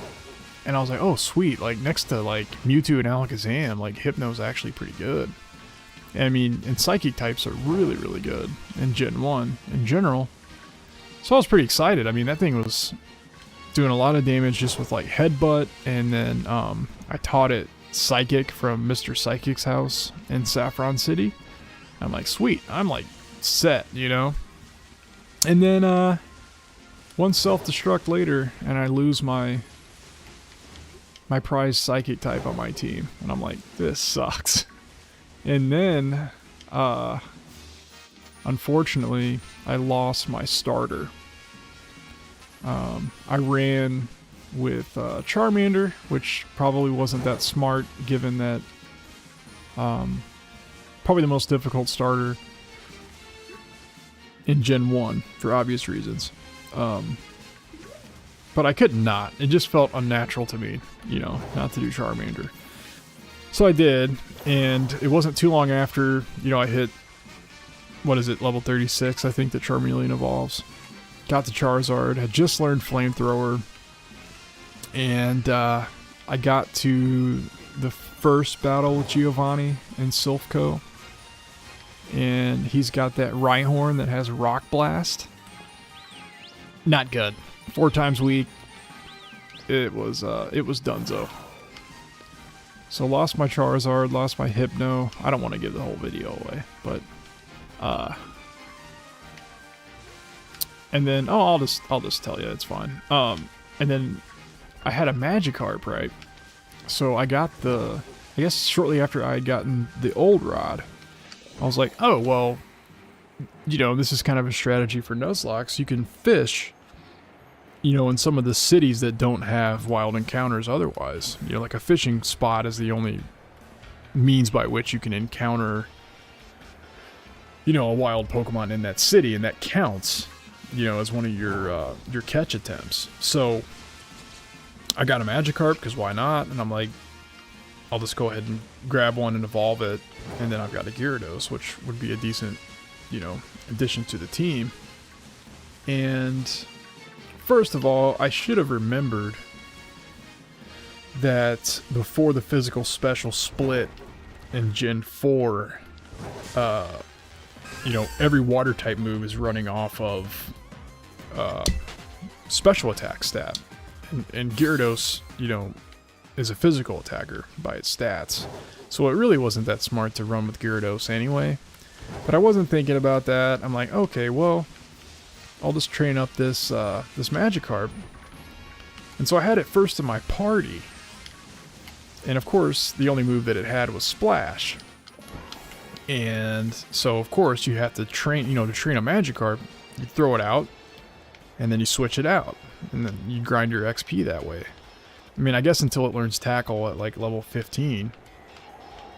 And I was like, oh, sweet. Like, next to, like, Mewtwo and Alakazam, like, Hypno's actually pretty good. I mean, and Psychic types are really, really good in Gen 1 in general. So I was pretty excited. I mean, that thing was doing a lot of damage just with like Headbutt, and then I taught it Psychic from Mr. Psychic's house in Saffron City. I'm like, sweet, I'm like set, you know? And then one self-destruct later, and I lose my prize Psychic type on my team, and I'm like, this sucks. And then unfortunately, I lost my starter. I ran with Charmander, which probably wasn't that smart, given that probably the most difficult starter in Gen 1 for obvious reasons. But I could not. It just felt unnatural to me, you know, not to do Charmander. So I did, and it wasn't too long after, you know, I hit, what is it, level 36, I think, that Charmeleon evolves. Got the Charizard, had just learned Flamethrower, and I got to the first battle with Giovanni in Silphco, and he's got that Rhyhorn that has Rock Blast. Not good. 4 times weak. It was donezo. So lost my Charizard, lost my Hypno. I don't want to give the whole video away, but and then I'll just tell you, it's fine. And then I had a Magikarp, right? So I got I guess shortly after I had gotten the old rod, I was like, oh well, you know, this is kind of a strategy for Nuzlocke. You can fish, you know, in some of the cities that don't have wild encounters otherwise. You know, like a fishing spot is the only means by which you can encounter, you know, a wild Pokemon in that city, and that counts, you know, as one of your catch attempts. So I got a Magikarp, because why not? And I'm like, I'll just go ahead and grab one and evolve it, and then I've got a Gyarados, which would be a decent, you know, addition to the team. And first of all, I should have remembered that before the physical special split in Gen 4, you know, every water type move is running off of special attack stat. And Gyarados, you know, is a physical attacker by its stats. So it really wasn't that smart to run with Gyarados anyway. But I wasn't thinking about that. I'm like, okay, well, I'll just train up this Magikarp. And so I had it first in my party. And of course, the only move that it had was Splash. And so of course you have to train, you know, to train a Magikarp, you throw it out, and then you switch it out. And then you grind your XP that way. I mean, I guess until it learns Tackle at like level 15.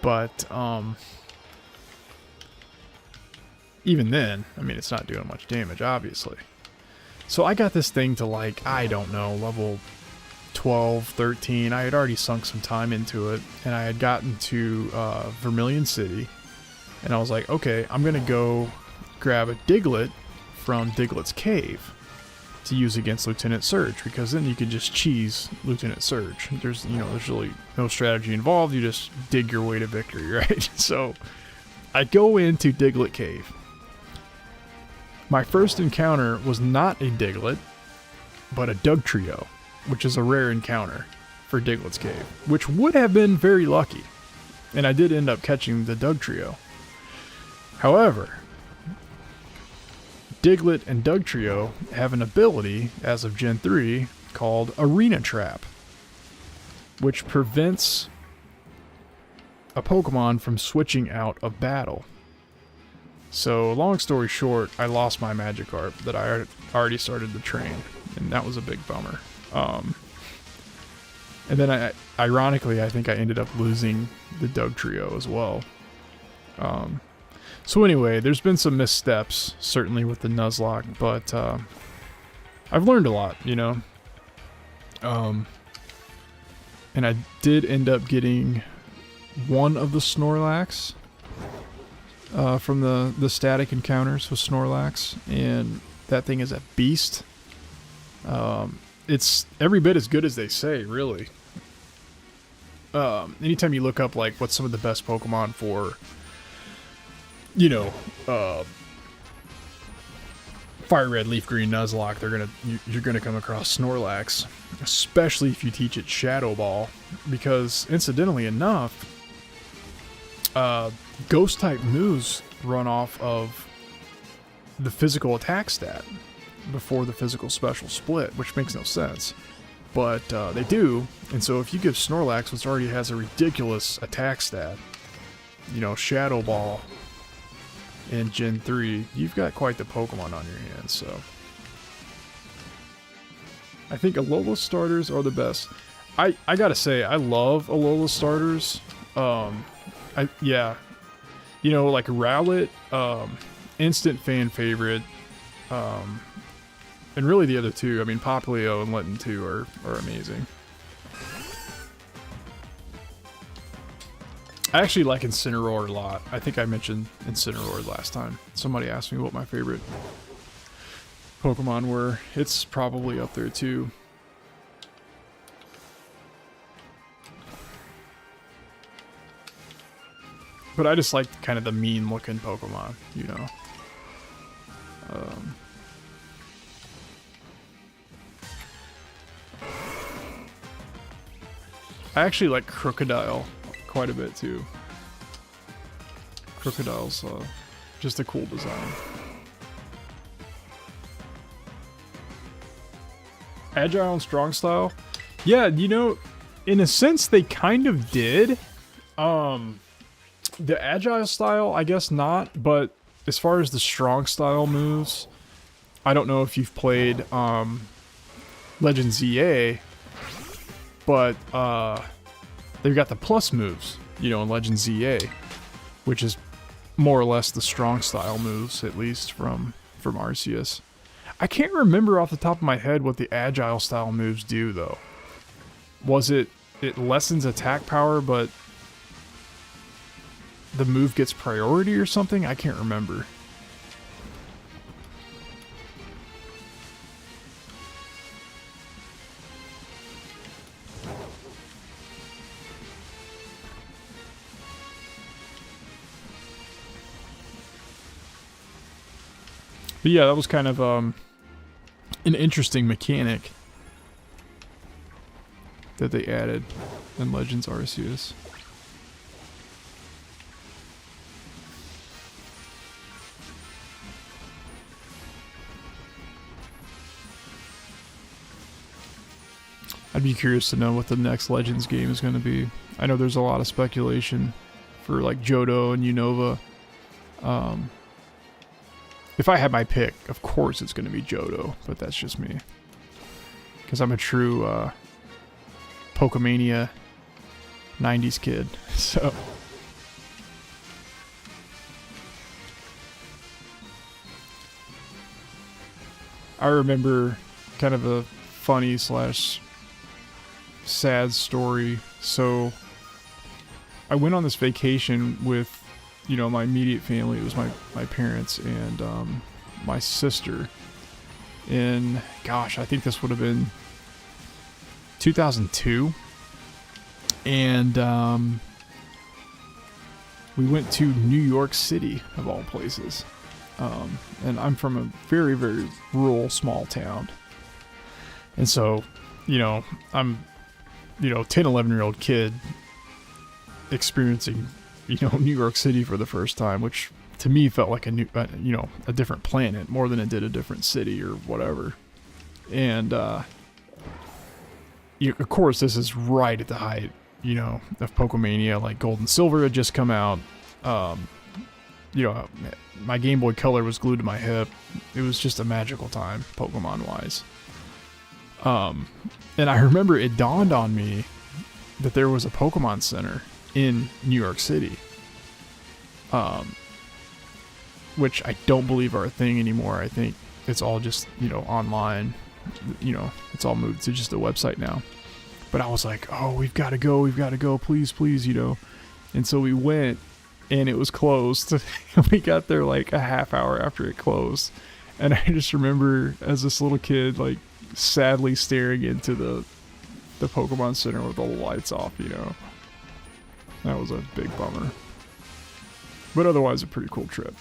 But, even then, I mean, it's not doing much damage, obviously. So I got this thing to like, I don't know, level 12, 13. I had already sunk some time into it, and I had gotten to Vermilion City. And I was like, okay, I'm going to go grab a Diglett from Diglett's Cave to use against Lieutenant Surge, because then you can just cheese Lieutenant Surge. There's really no strategy involved. You just dig your way to victory, right? So I go into Diglett Cave. My first encounter was not a Diglett, but a Dugtrio, which is a rare encounter for Diglett's Cave, which would have been very lucky. And I did end up catching the Dugtrio. However, Diglett and Dugtrio have an ability, as of Gen 3, called Arena Trap, which prevents a Pokemon from switching out of battle. So, long story short, I lost my Magikarp that I already started to train, and that was a big bummer. And then, ironically, I think I ended up losing the Dugtrio as well. So anyway, there's been some missteps, certainly with the Nuzlocke, but I've learned a lot, you know. And I did end up getting one of the Snorlax from the static encounters with Snorlax, and that thing is a beast. It's every bit as good as they say, really. Anytime you look up like what's some of the best Pokemon for, you know, Fire Red, Leaf Green, Nuzlocke, you're gonna come across Snorlax, especially if you teach it Shadow Ball, because incidentally enough, Ghost type moves run off of the physical attack stat before the physical special split, which makes no sense, but they do. And so if you give Snorlax, which already has a ridiculous attack stat, you know, Shadow Ball in Gen 3, you've got quite the Pokemon on your hands. So I think Alola starters are the best. I gotta say, I love Alola starters. Yeah, you know, like Rowlet, instant fan favorite, and really the other two. I mean, Popplio and Litten 2 are amazing. I actually like Incineroar a lot. I think I mentioned Incineroar last time. Somebody asked me what my favorite Pokemon were. It's probably up there too. But I just like kind of the mean looking Pokemon, you know. I actually like Crocodile quite a bit too. Crocodile's just a cool design. Agile and strong style? Yeah, you know, in a sense they kind of did. The agile style, I guess not, but as far as the strong style moves, I don't know if you've played Legends ZA, but they've got the plus moves, you know, in Legends ZA, which is more or less the strong style moves, at least from Arceus. I can't remember off the top of my head what the agile style moves do, though. Was it lessens attack power, but the move gets priority or something? I can't remember. But yeah, that was kind of an interesting mechanic that they added in Legends Arceus. I'd be curious to know what the next Legends game is going to be. I know there's a lot of speculation for like Johto and Unova. If I had my pick, of course it's going to be Johto, but that's just me. Because I'm a true Pokemania 90s kid, so... I remember kind of a funny slash sad story. So I went on this vacation with, you know, my immediate family. It was my parents and my sister. In, gosh, I think this would have been 2002. And we went to New York City, of all places. And I'm from a very, very rural, small town. And so, you know, I'm, you know, 10, 11-year-old kid experiencing, you know, New York City for the first time, which to me felt like a new, you know, a different planet more than it did a different city or whatever. And, of course, this is right at the height, you know, of Pokemania. Like Gold and Silver had just come out. You know, my Game Boy Color was glued to my hip. It was just a magical time, Pokemon-wise. And I remember it dawned on me that there was a Pokemon Center in New York City. Which I don't believe are a thing anymore. I think it's all just, you know, online. You know, it's all moved to just a website now. But I was like, oh, we've got to go, please, please, you know. And so we went, and it was closed. We got there like a half hour after it closed. And I just remember as this little kid, like, sadly staring into the Pokemon Center with all the lights off, you know. That was a big bummer. But otherwise a pretty cool trip.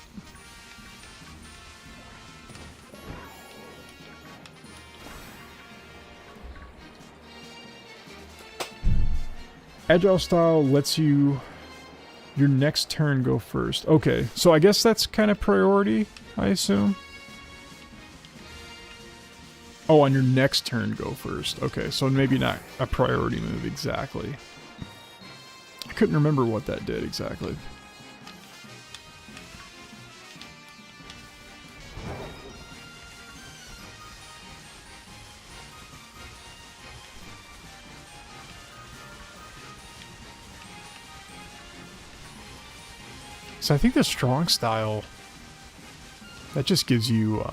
Agile style lets you your next turn go first. Okay, so I guess that's kind of priority, I assume. Oh, on your next turn go first. Okay, so maybe not a priority move exactly. I couldn't remember what that did exactly. So I think the strong style, that just gives you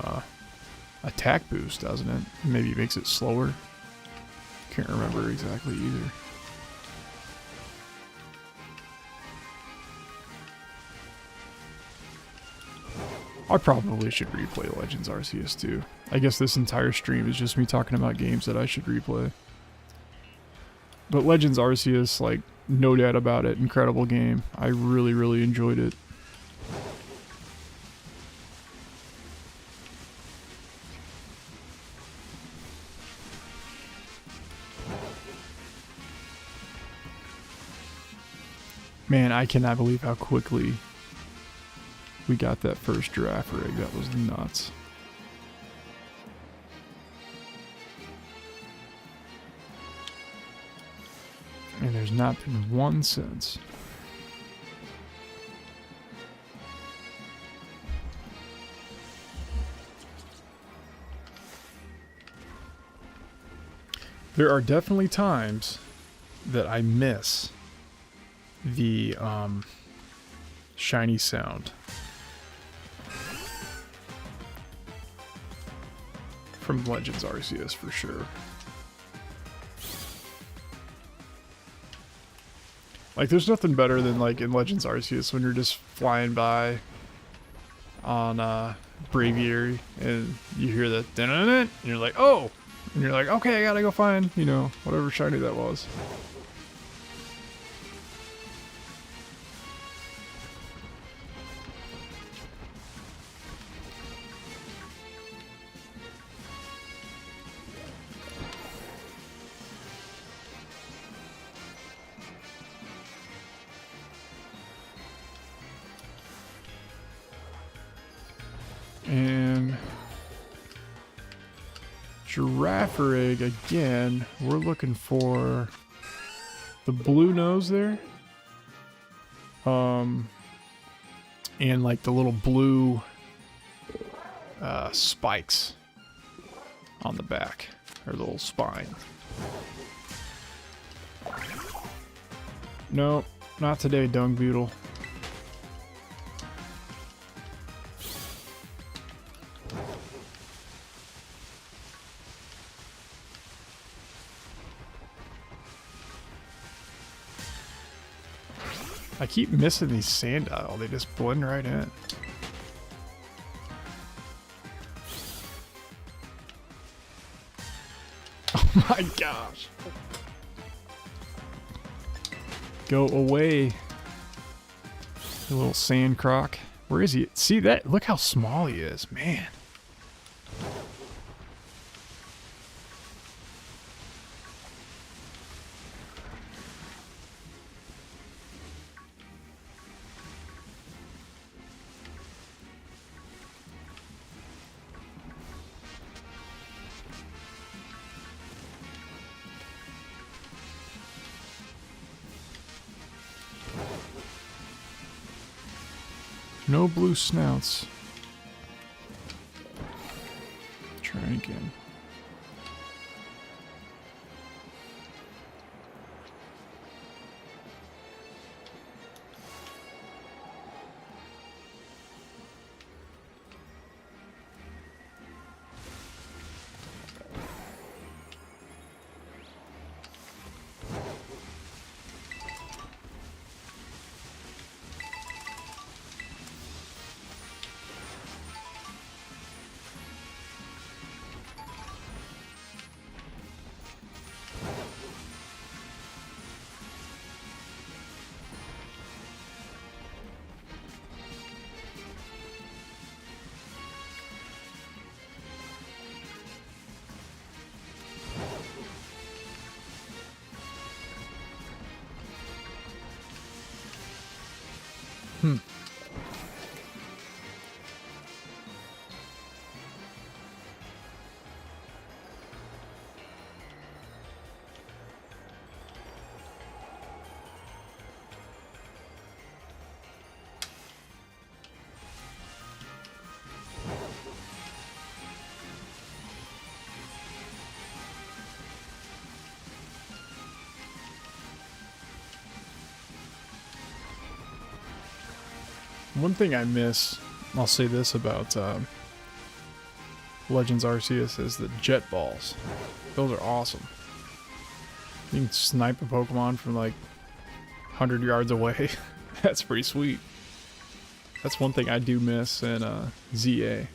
attack boost, doesn't it? Maybe it makes it slower. Can't remember exactly either. I probably should replay Legends Arceus too. I guess this entire stream is just me talking about games that I should replay. But Legends Arceus, like, no doubt about it, incredible game. I really, really enjoyed it. Man, I cannot believe how quickly we got that first Girafarig. That was nuts. And there's not been one since. There are definitely times that I miss the shiny sound from Legends Arceus for sure. Like, there's nothing better than, like, in Legends Arceus when you're just flying by on Braviary and you hear that dun-dun-dun, and you're like, oh! And you're like, okay, I gotta go find, you know, whatever shiny that was. And Girafarig again. We're looking for the blue nose there. And like the little blue spikes on the back, or the little spine. No, not today, dung beetle. I keep missing these Sandile. They just blend right in. Oh my gosh. Go away. You little sand croc. Where is he? See that? Look how small he is, man. No blue snouts. Try again. One thing I miss, I'll say this about Legends Arceus, is the jet balls. Those are awesome. You can snipe a Pokemon from like 100 yards away. That's pretty sweet. That's one thing I do miss in ZA.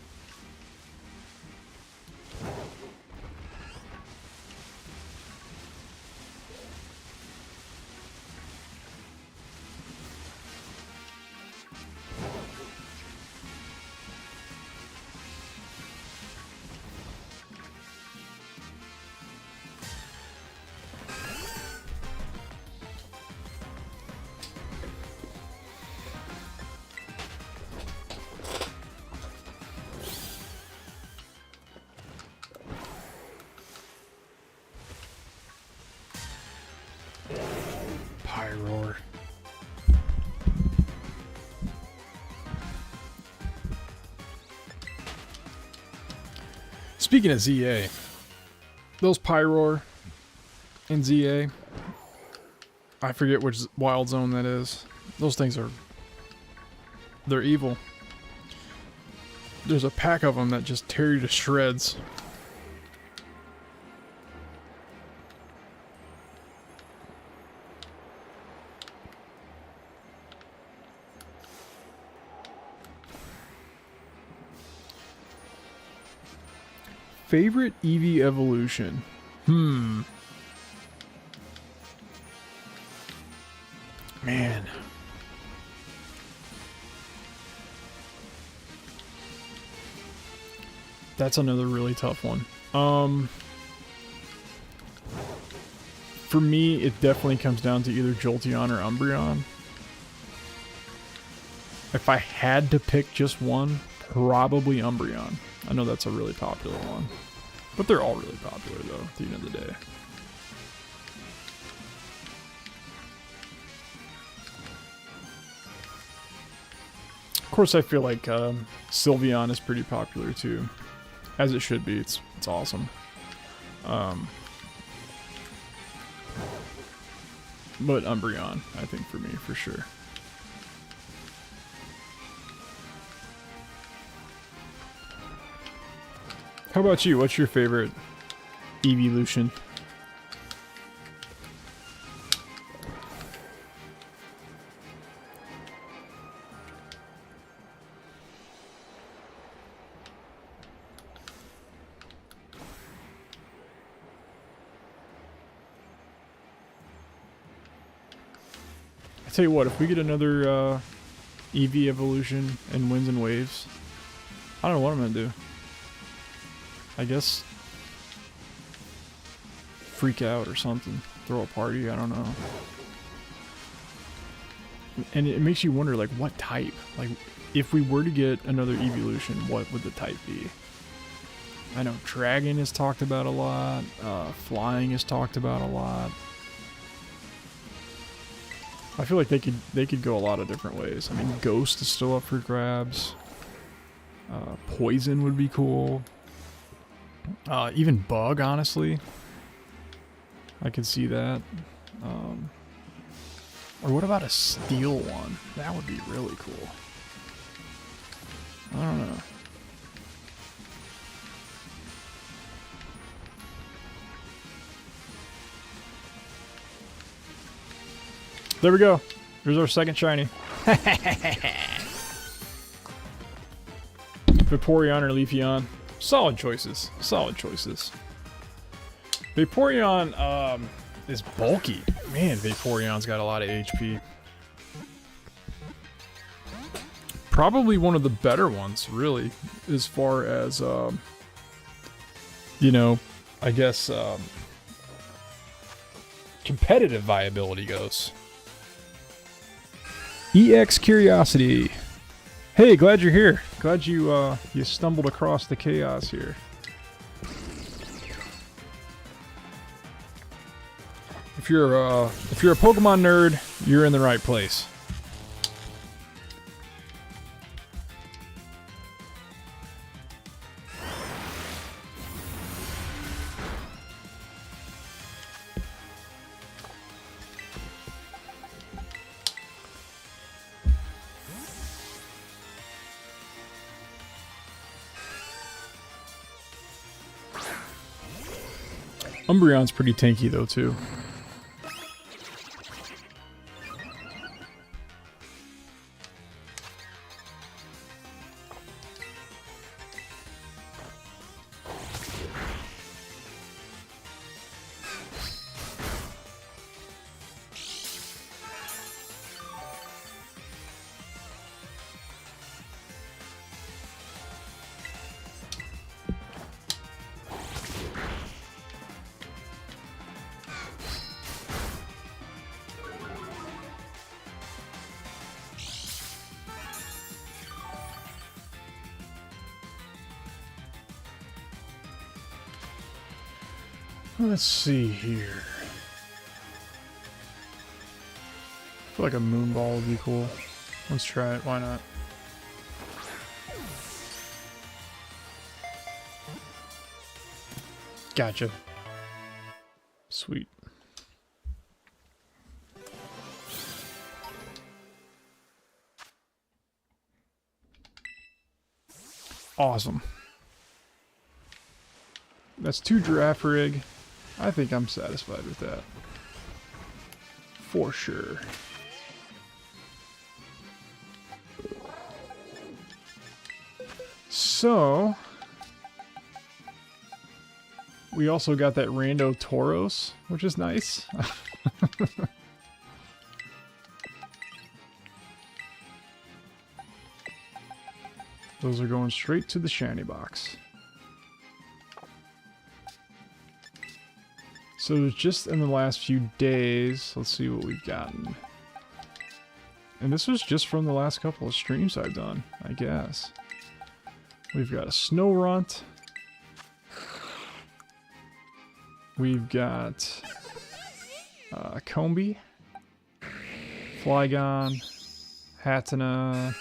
Pyroar. Speaking of ZA, those Pyroar in ZA, I forget which wild zone that is. Those things are, they're evil. There's a pack of them that just tear you to shreds. Favorite Eevee evolution? Man. That's another really tough one. For me, it definitely comes down to either Jolteon or Umbreon. If I had to pick just one, probably Umbreon. I know that's a really popular one. But they're all really popular, though, at the end of the day. Of course, I feel like Sylveon is pretty popular, too. As it should be. It's awesome. But Umbreon, I think, for me, for sure. How about you? What's your favorite evolution? I tell you what, if we get another Eevee evolution in Winds and Waves, I don't know what I'm gonna do. I guess freak out or something. Throw a party, I don't know. And it makes you wonder, like, what type? Like, if we were to get another evolution, what would the type be? I know Dragon is talked about a lot. Flying is talked about a lot. I feel like they could go a lot of different ways. I mean, Ghost is still up for grabs. Poison would be cool. Even Bug, honestly. I could see that. Or what about a Steel one? That would be really cool. I don't know. There we go. Here's our second shiny. Vaporeon or Leafeon. Solid choices. Solid choices. Vaporeon is bulky. Man, Vaporeon's got a lot of HP. Probably one of the better ones, really, as far as, you know, I guess, competitive viability goes. EX Curiosity. Hey, glad you're here. Glad you you stumbled across the chaos here. If you're a Pokemon nerd, you're in the right place. Umbreon's pretty tanky though too. Let's see here. I feel like a Moonball would be cool. Let's try it, why not? Gotcha. Sweet. Awesome. That's 2 Girafarig. I think I'm satisfied with that. For sure. So, we also got that rando Tauros, which is nice. Those are going straight to the shiny box. So just in the last few days, let's see what we've gotten. And this was just from the last couple of streams I've done, I guess. We've got a Snorunt. We've got a Combee, Flygon, Hatenna,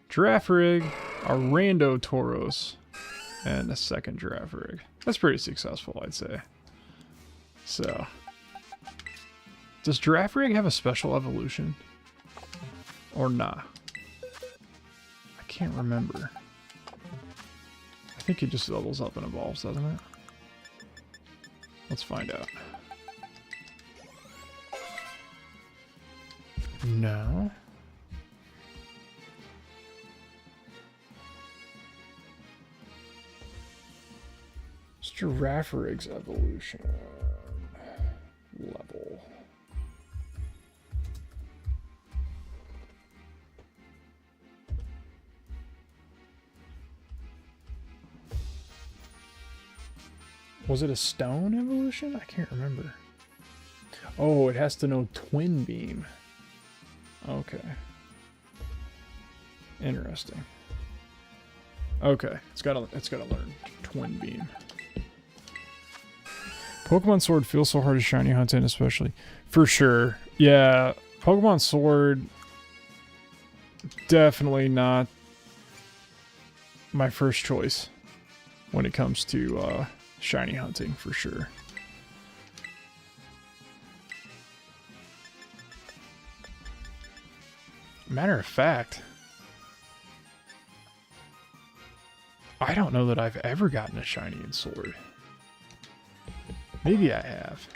Girafarig, a rando Tauros, and a second Girafarig. That's pretty successful, I'd say. So, does Girafarig have a special evolution? Or nah? I can't remember. I think it just levels up and evolves, doesn't it? Let's find out. No. It's Girafarig's evolution level. Was it a stone evolution? I can't remember. Oh, it has to know Twin Beam. Okay. Interesting. Okay, it's gotta learn Twin Beam. Pokemon Sword feels so hard to shiny hunt in, especially. For sure. Yeah, Pokemon Sword, definitely not my first choice when it comes to shiny hunting, for sure. Matter of fact, I don't know that I've ever gotten a shiny in Sword. Maybe I have.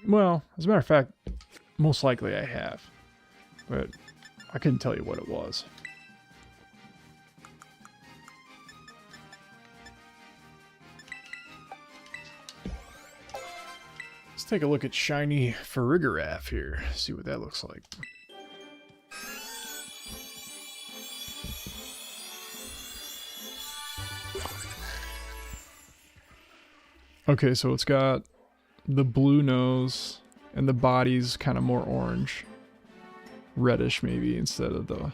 Well, as a matter of fact, most likely I have. But I couldn't tell you what it was. Let's take a look at shiny Farigiraf here. See what that looks like. Okay, so it's got the blue nose, and the body's kind of more orange. reddish maybe instead of the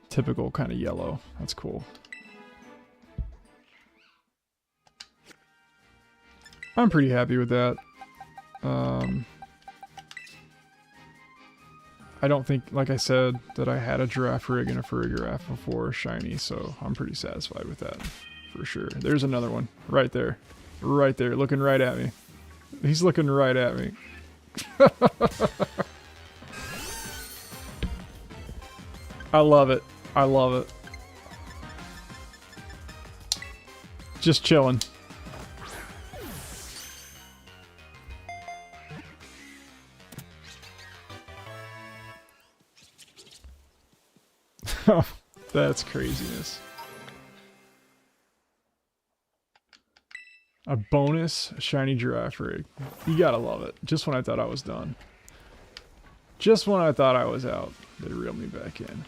typical kind of yellow. That's cool. I'm pretty happy with that. I don't think, like I said, that I had a Girafarig and a Farigiraf before shiny, so I'm pretty satisfied with that, for sure. There's another one, right there. Right there, looking right at me. He's looking right at me. I love it. I love it. Just chilling. Oh, that's craziness. A bonus shiny Girafarig. You gotta love it. Just when I thought I was done. Just when I thought I was out, they reeled me back in.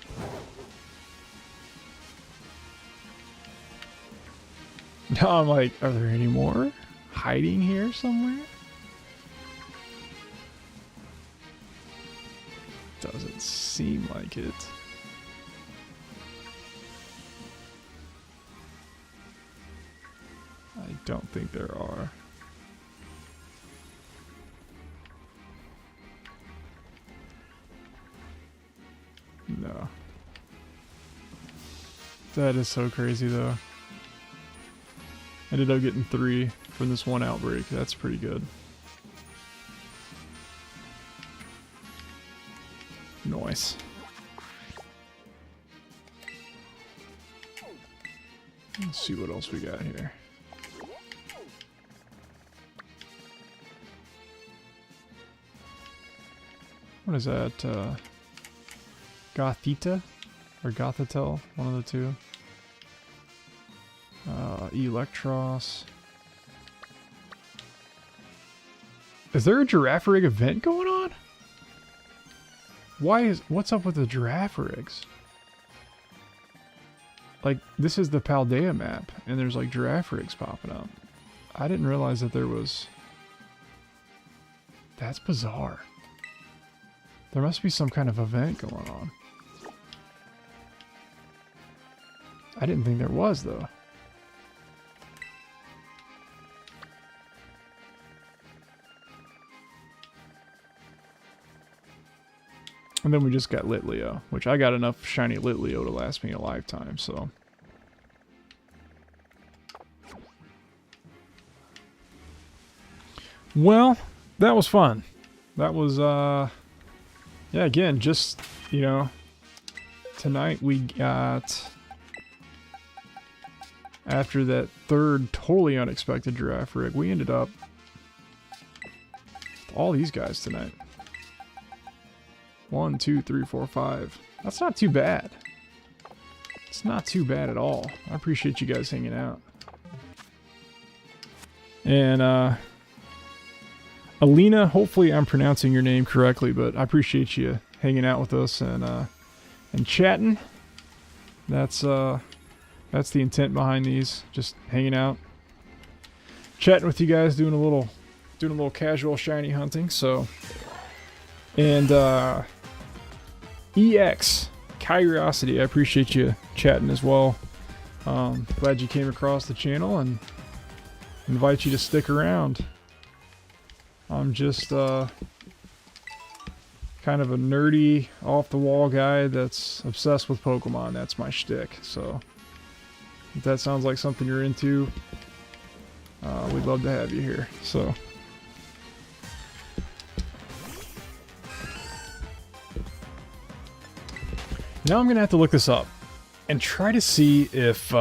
Now I'm like, are there any more hiding here somewhere? Doesn't seem like it. I don't think there are. No. That is so crazy though. Ended up getting 3 from this one outbreak. That's pretty good. Nice. Let's see what else we got here. What is that? Gothita? Or Gothatel? One of the two. Electros. Is there a Girafarig event going on? What's up with the Girafarigs? Like, this is the Paldea map, and there's like Girafarigs popping up. I didn't realize that there was... That's bizarre. There must be some kind of event going on. I didn't think there was, though. And then we just got Litleo, which I got enough shiny Litleo to last me a lifetime, so... Well, that was fun. That was, yeah, again, just, you know, tonight we got, after that third totally unexpected Girafarig, we ended up with all these guys tonight. 1, 2, 3, 4, 5. That's not too bad. It's not too bad at all. I appreciate you guys hanging out. And, Alina, hopefully I'm pronouncing your name correctly, but I appreciate you hanging out with us and chatting. That's the intent behind these. Just hanging out, chatting with you guys, doing a little casual shiny hunting. So, and EX Curiosity, I appreciate you chatting as well. Glad you came across the channel and invite you to stick around. I'm just kind of a nerdy, off-the-wall guy that's obsessed with Pokemon. That's my shtick. So if that sounds like something you're into, we'd love to have you here. So now I'm gonna have to look this up and try to see if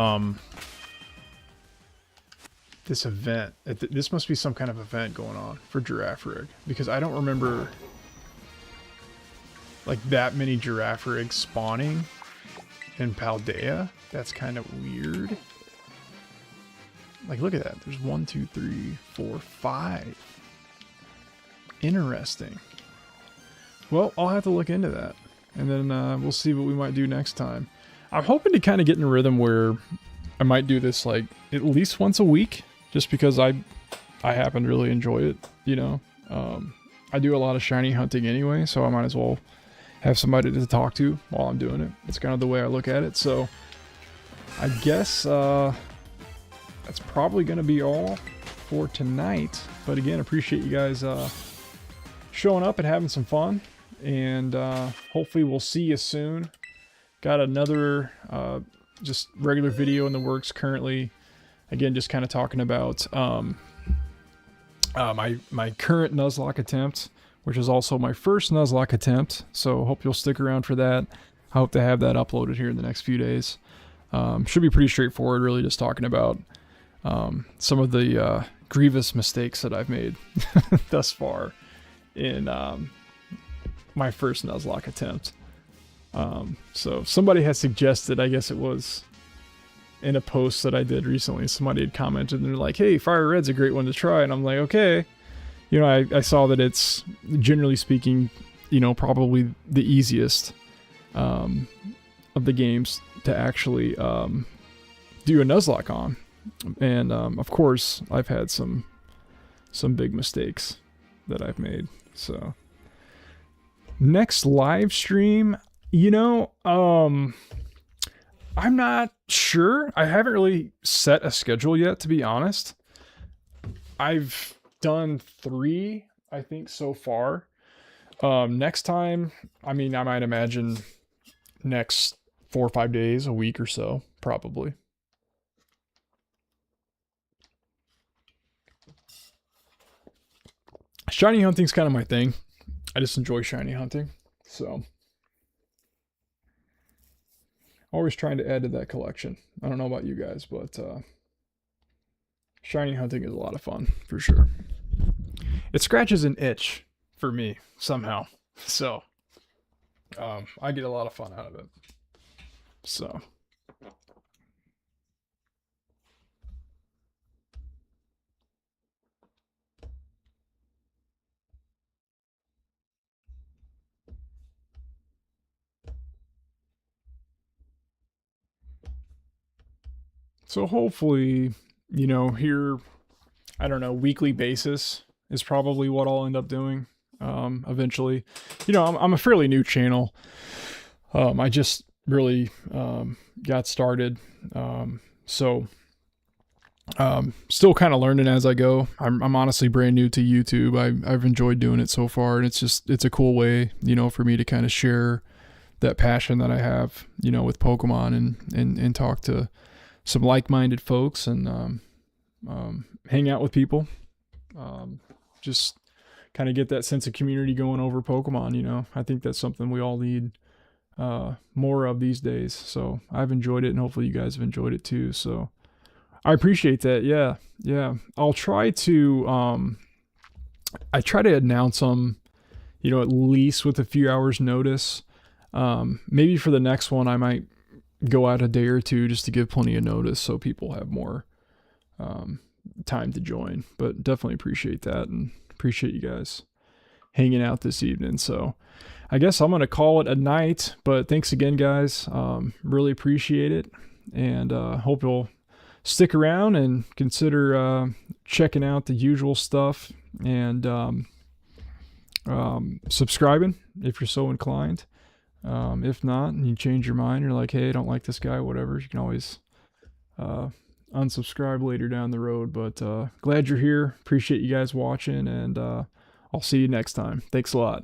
this event, this must be some kind of event going on for Girafarig, because I don't remember like that many Girafarigs spawning in Paldea. That's kind of weird. Like, look at that. There's 1, 2, 3, 4, 5. Interesting. Well, I'll have to look into that, and then we'll see what we might do next time. I'm hoping to kind of get in a rhythm where I might do this like at least once a week. Just because I happen to really enjoy it, you know. I do a lot of shiny hunting anyway, so I might as well have somebody to talk to while I'm doing it. It's kind of the way I look at it. So I guess that's probably going to be all for tonight. But again, appreciate you guys showing up and having some fun. And hopefully we'll see you soon. Got another just regular video in the works currently. Again, just kind of talking about my current Nuzlocke attempt, which is also my first Nuzlocke attempt. So hope you'll stick around for that. I hope to have that uploaded here in the next few days. Should be pretty straightforward, really just talking about some of the grievous mistakes that I've made thus far in my first Nuzlocke attempt. So somebody has suggested, I guess it was in a post that I did recently, somebody had commented and they're like, hey, Fire Red's a great one to try. And I'm like, okay. You know, I saw that it's, generally speaking, you know, probably the easiest of the games to actually do a Nuzlocke on. And of course, I've had some big mistakes that I've made. So next live stream, you know, I'm not sure. I haven't really set a schedule yet, to be honest. I've done 3, I think, so far. Next time, I mean, I might imagine next 4 or 5 days, a week or so, probably. Shiny hunting's kind of my thing. I just enjoy shiny hunting, so always trying to add to that collection. I don't know about you guys, but shiny hunting is a lot of fun, for sure. It scratches an itch for me, somehow. So, I get a lot of fun out of it. So. So hopefully, you know, here, I don't know, weekly basis is probably what I'll end up doing eventually. You know, I'm a fairly new channel. I just really got started. So still kind of learning as I go. I'm honestly brand new to YouTube. I've enjoyed doing it so far, and it's a cool way, you know, for me to kind of share that passion that I have, you know, with Pokemon and talk to some like-minded folks and hang out with people. Just kind of get that sense of community going over Pokemon, you know. I think that's something we all need more of these days. So I've enjoyed it, and hopefully you guys have enjoyed it too. So I appreciate that. Yeah. I'll try to I try to announce them, you know, at least with a few hours notice. Maybe for the next one I might go out a day or two just to give plenty of notice so people have more time to join. But definitely appreciate that, and appreciate you guys hanging out this evening. So I guess I'm going to call it a night, but thanks again, guys. Really appreciate it, and hope you'll stick around and consider checking out the usual stuff, and subscribing if you're so inclined. If not, and you change your mind, you're like, hey, I don't like this guy, whatever, you can always unsubscribe later down the road. But glad you're here. Appreciate you guys watching, and I'll see you next time. Thanks a lot.